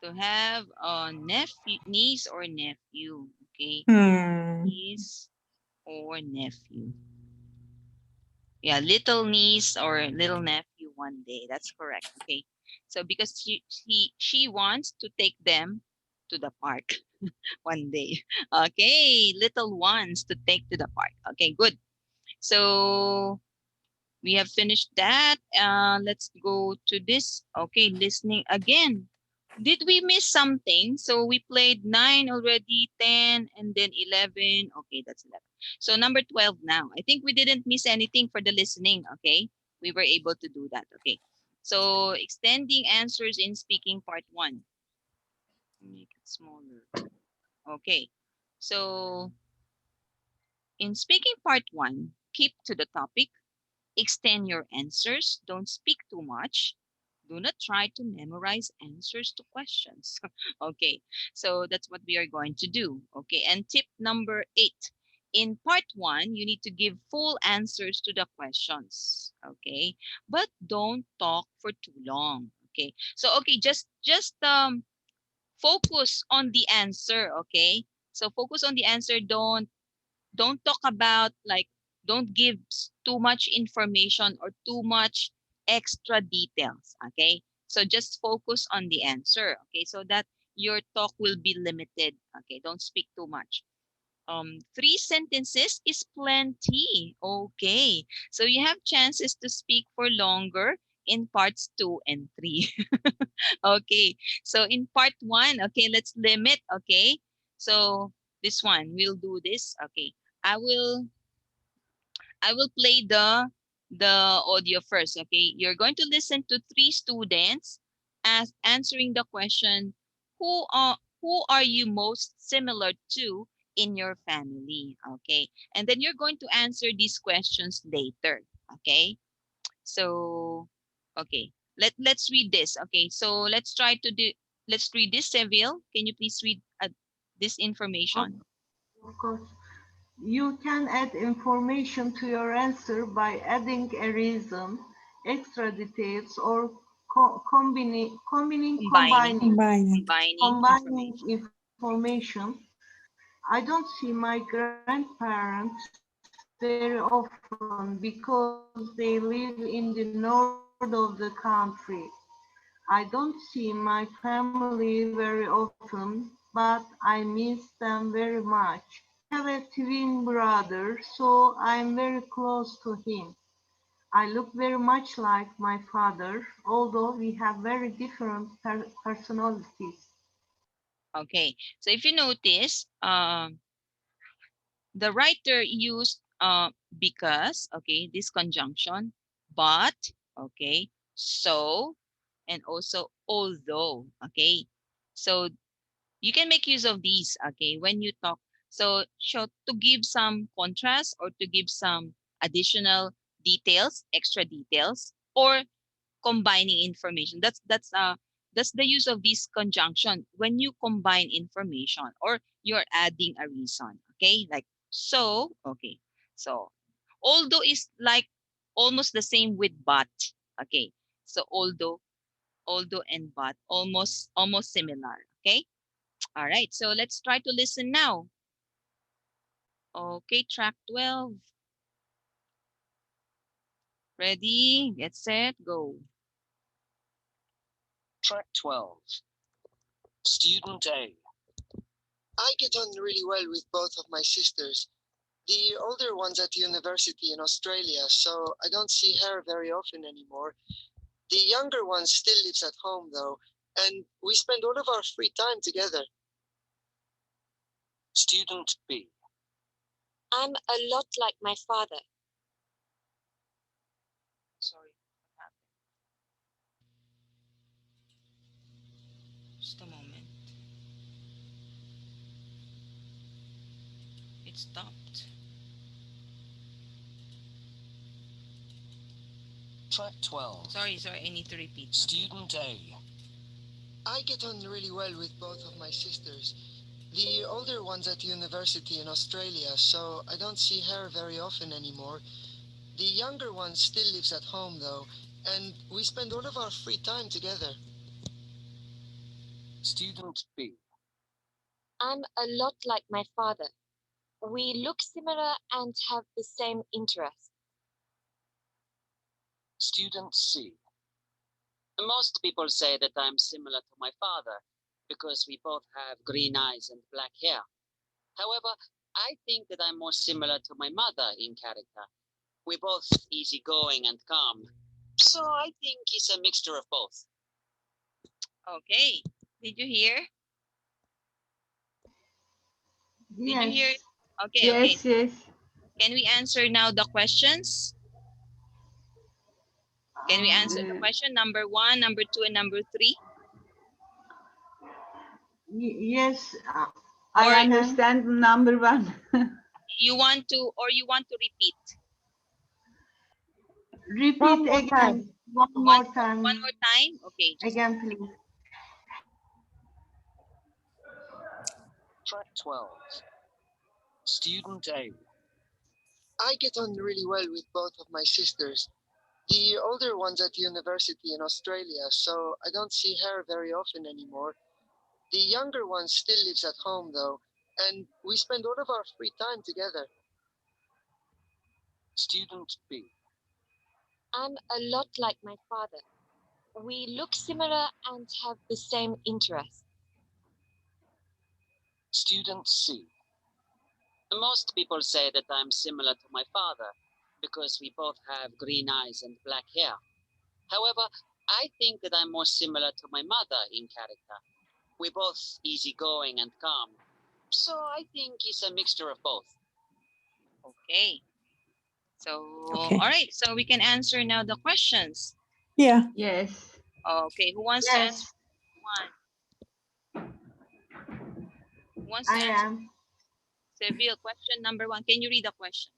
To have a niece or nephew. Okay. Niece or nephew. Yeah, little niece or little nephew one day. That's correct. Okay. So because she wants to take them to the park one day. Okay, little ones to take to the park. Okay, good. So we have finished that. Let's go to this. Okay, listening again. Did we miss something? So we played 9 already, 10, and then 11. Okay, that's 11. So number 12 now. I think we didn't miss anything for the listening, okay? We were able to do that, okay? So extending answers in speaking part 1. Make it smaller. Okay. So in speaking part 1, keep to the topic. Extend your answers. Don't speak too much. Do not try to memorize answers to questions. Okay, so that's what we are going to do. Okay, and tip number 8. In part 1, you need to give full answers to the questions. Okay, but don't talk for too long. Okay, so okay, just focus on the answer. Okay, so focus on the answer. Don't talk about, like, don't give too much information or too much extra details. Okay, so just focus on the answer. Okay, so that your talk will be limited. Okay, don't speak too much. 3 sentences is plenty. Okay, so you have chances to speak for longer in parts 2 and 3. Okay, so in part 1, okay, let's limit. Okay, so this one, we'll do this. Okay, I will play the audio first. Okay, you're going to listen to 3 students as answering the question, who are you most similar to in your family? Okay, and then you're going to answer these questions later. Okay, so okay, let's read this. Okay, so let's read this. Seville, can you please read this information? Of course. You can add information to your answer by adding a reason, extra details, or combining Combining combining information. information. I don't see my grandparents very often because they live in the north of the country. I don't see my family very often, but I miss them very much. I have a twin brother, so I'm very close to him. I look very much like my father, although we have very different personalities. Okay, so if you notice, the writer used because, okay, this conjunction, but, okay, so, and also although. Okay, so you can make use of these, okay, when you talk. So to give some contrast or to give some additional details, extra details, or combining information. That's the use of this conjunction when you combine information or you're adding a reason. Okay, like so. Okay, so although is like almost the same with but. Okay, so although and but almost similar. Okay, all right, so let's try to listen now. Okay, track 12. Ready, get set, go. Track 12. Student A. I get on really well with both of my sisters. The older one's at university in Australia, so I don't see her very often anymore. The younger one still lives at home, though, and we spend all of our free time together. Student B. I'm a lot like my father. Sorry, what happened? Just a moment. It stopped. Track 12. Sorry, I need to repeat. Student A. I get on really well with both of my sisters. The older one's at university in Australia, so I don't see her very often anymore. The younger one still lives at home, though, and we spend all of our free time together. Student B. I'm a lot like my father. We look similar and have the same interests. Student C. Most people say that I'm similar to my father because we both have green eyes and black hair. However, I think that I'm more similar to my mother in character. We're both easygoing and calm. So I think it's a mixture of both. Okay, Did you hear? Did you Yes. hear? Okay, Yes, okay. yes. Can we answer now the questions? Can we answer the question number 1, number 2, and number 3? Yes, Or I understand number 1. You want to, or you want to repeat? repeat One more again. time. One more time. One more time? Okay. Just Again, please. Track 12. Student A. I get on really well with both of my sisters. The older one's at university in Australia, so I don't see her very often anymore. The younger one still lives at home though, and we spend all of our free time together. Student B. I'm a lot like my father. We look similar and have the same interests. Student C. Most people say that I'm similar to my father because we both have green eyes and black hair. However, I think that I'm more similar to my mother in character. We're both easygoing and calm. So I think it's a mixture of both. okay. So, Okay. all right. So we can answer now the questions. Yeah. Yes. Okay. Who wants to Yes. answer one? Who wants to I answer? am. Seville, question number 1. Can you read the question?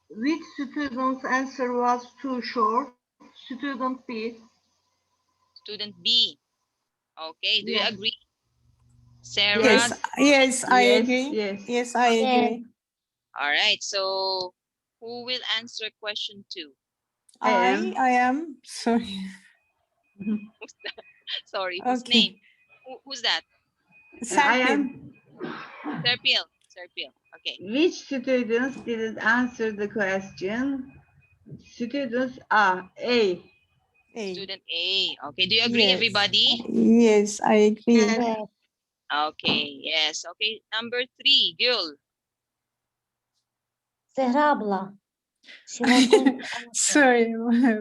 Which student's answer was too short? Student B. Student B. Okay. Do you Yes. agree? Sarah? Yes. Yes, I Yes, agree. yes. Yes, I Yes. agree. All right. So who will answer question 2? I I am. Sorry. Who's that? Sorry. Whose Okay. name? Who's that? I Serpil. am. Serpil. Serpil. Okay. Which students didn't answer the question? Students A. A. A. Student A. Okay. Do you agree, Yes. everybody? Yes, I agree. Yes. Yes. Okay. Yes. Okay. Number 3, Gül. Zehra abla. She was going to answer. Sorry,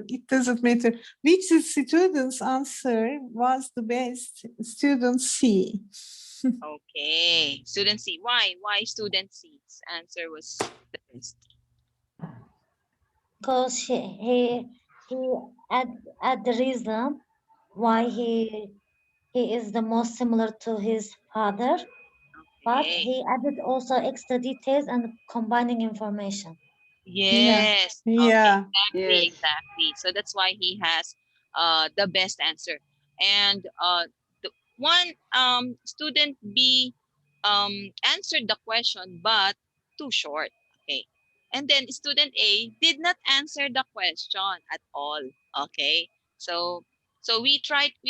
it doesn't matter. Which student's answer was the best? Student C. Okay. Student C. Why? Why student C's answer was the best? Because he add the reason why he is the most similar to his father, but Okay. he added also extra details and combining information. Yes. Yeah. Okay. Yes. Exactly. So that's why he has the best answer. And the one student B answered the question but too short. Okay. And then student A did not answer the question at all. Okay. So we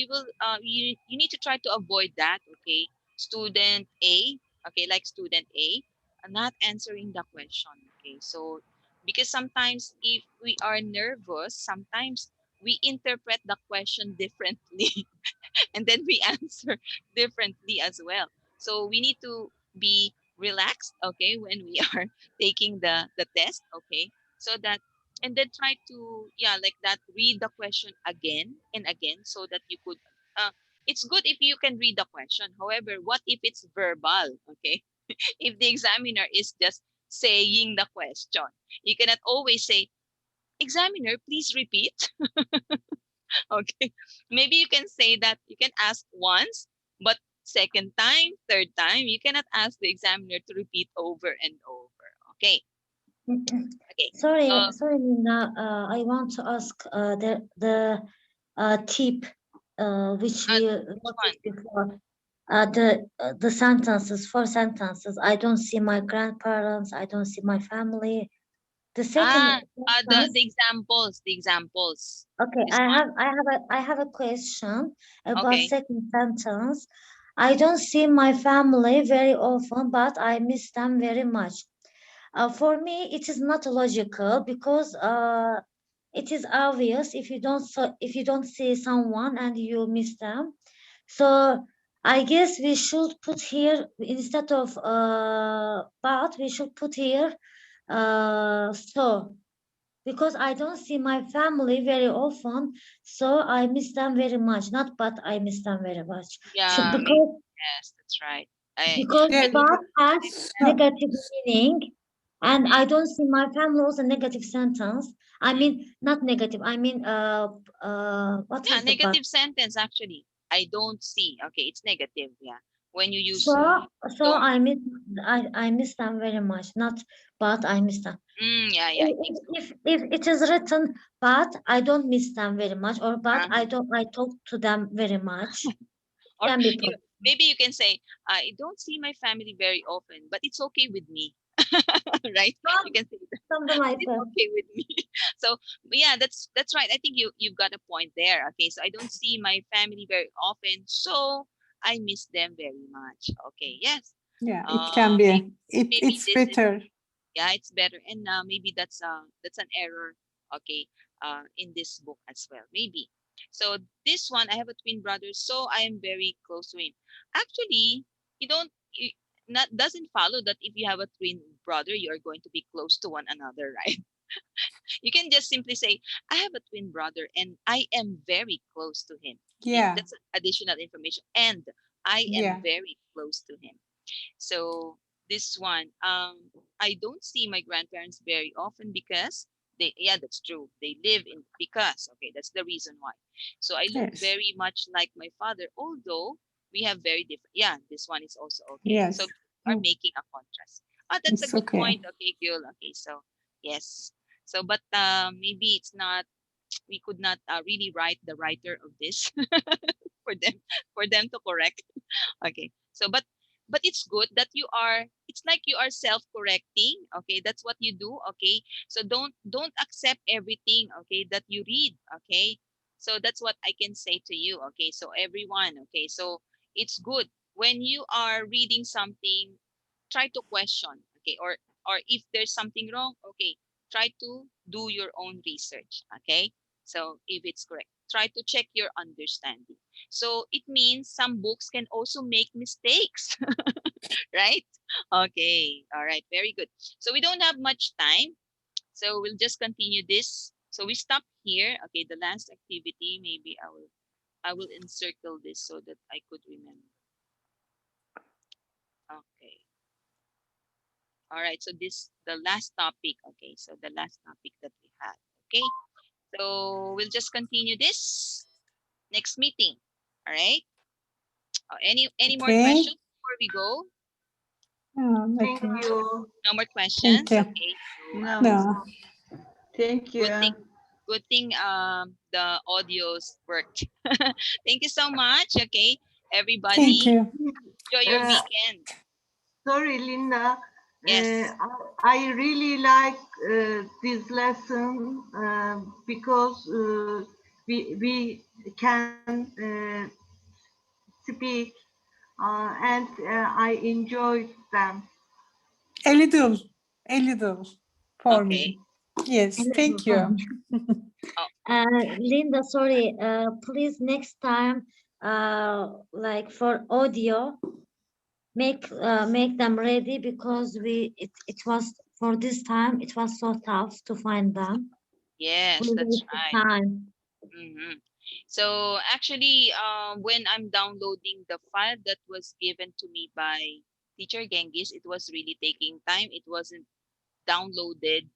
will you need to try to avoid that. Okay. Student A, okay, like student A, not answering the question. Okay. So because sometimes if we are nervous, sometimes we interpret the question differently and then we answer differently as well. So we need to be relaxed, okay, when we are taking the test, okay, so that, and then try to, yeah, like that, read the question again and again so that you could, it's good if you can read the question. However, what if it's verbal, okay? If the examiner is just saying the question, you cannot always say, examiner, please repeat. Okay. Maybe you can say that you can ask once, but second time, third time, you cannot ask the examiner to repeat over and over. Okay. Okay. Sorry, Nina. I want to ask the tip which we noticed before. The sentences, 4 sentences. I don't see my grandparents. I don't see my family. The second The sentence, examples. okay, This I have a question about Okay. second sentence. I don't see my family very often, but I miss them very much. For me, it is not logical because it is obvious if you don't see someone and you miss them. So I guess we should put here instead of but we should put here so. because I don't see my family very often, so I miss them very much. Not but I miss them very much. Yeah, Because yes, that's right. Yeah, but has so- negative meaning, and I don't see my family also negative sentence. I mean, not negative. I mean, what yeah, is the but? negative sentence actually. I don't see. Okay, it's negative. Yeah, when you use So don't. I miss them very much. Not but I miss them. Yeah, I think so. If it is written but I don't miss them very much, or but I talk to them very much, Or can be problem. maybe you can say, I don't see my family very often, but it's okay with me. Right? You can say that. Something like It's that. okay with me. So yeah, that's right. I think you've got a point there. Okay, so I don't see my family very often, so I miss them very much. Okay, yes. yeah, it can be. maybe It's this is- better. yeah, it's better, and maybe that's an error. Okay, in this book as well, maybe. So this one, I have a twin brother, so I am very close to him. Actually, you don't. Not doesn't follow that if you have a twin brother, you are going to be close to one another, right? You can just simply say, I have a twin brother and I am very close to him. Yeah, That's additional information. And I am Yeah. very close to him. So this one, I don't see my grandparents very often because that's true. They live in, because, okay, that's the reason why. So I look Yes. very much like my father, although we have very different, this one is also okay. Yes. So are making a contrast. That's It's a good okay. point. Okay, girl. Okay, so yes. So, but maybe it's not, we could not really write the writer of this for them to correct. Okay. So, but it's good that it's like you are self-correcting. Okay. That's what you do. Okay. So don't accept everything. Okay. That you read. Okay. So that's what I can say to you. Okay. So everyone. Okay. So it's good when you are reading something, try to question. Okay. Or if there's something wrong, okay, try to do your own research. Okay. So if it's correct, try to check your understanding. So it means some books can also make mistakes, right? Okay. All right. Very good. So we don't have much time. So we'll just continue this. So we stop here. Okay. The last activity, maybe I will encircle this so that I could remember. Okay. All right. So the last topic. Okay. So the last topic that we had. Okay. So we'll just continue this next meeting. All right. Any more Okay. questions before we go? Thank Okay. you. No more questions. you. Okay. So, No. No. Thank you. good thing the audios worked. Thank you so much. Okay, everybody. Thank you. Enjoy your weekend. Sorry, Linda. Yes. I really like this lesson because we can speak and I enjoyed them. A little for Okay. me. Yes, thank you. Linda, sorry. Please next time, like for audio, make them ready because it was for this time. It was so tough to find them. Yes, We that's wasted right. time. So actually, when I'm downloading the file that was given to me by Teacher Genghis, it was really taking time. It wasn't downloaded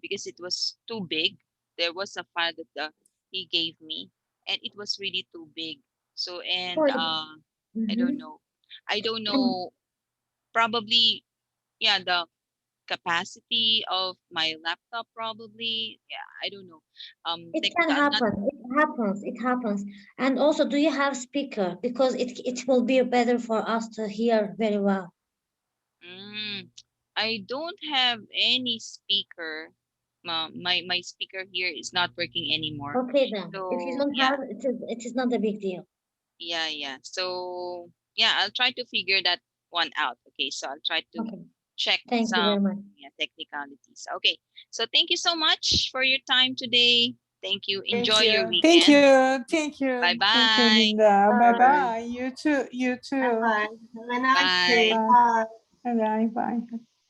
because it was too big. There was a file that he gave me, and it was really too big. So and I don't know. Probably, the capacity of my laptop probably. Yeah, I don't know. It can happen. It happens. And also, do you have speaker? Because it will be better for us to hear very well. I don't have any speaker. My speaker here is not working anymore. Okay then. So, if you don't have it is not a big deal. Yeah. So I'll try to figure that one out. Okay, so I'll try to check Thank you very much. technicalities. Okay, so thank you so much for your time today. Thank you. Enjoy your weekend. Thank you. Thank you. Bye bye. Thank you, Linda. Bye bye. You too. Bye. Have a nice Bye. day. Bye. Bye bye.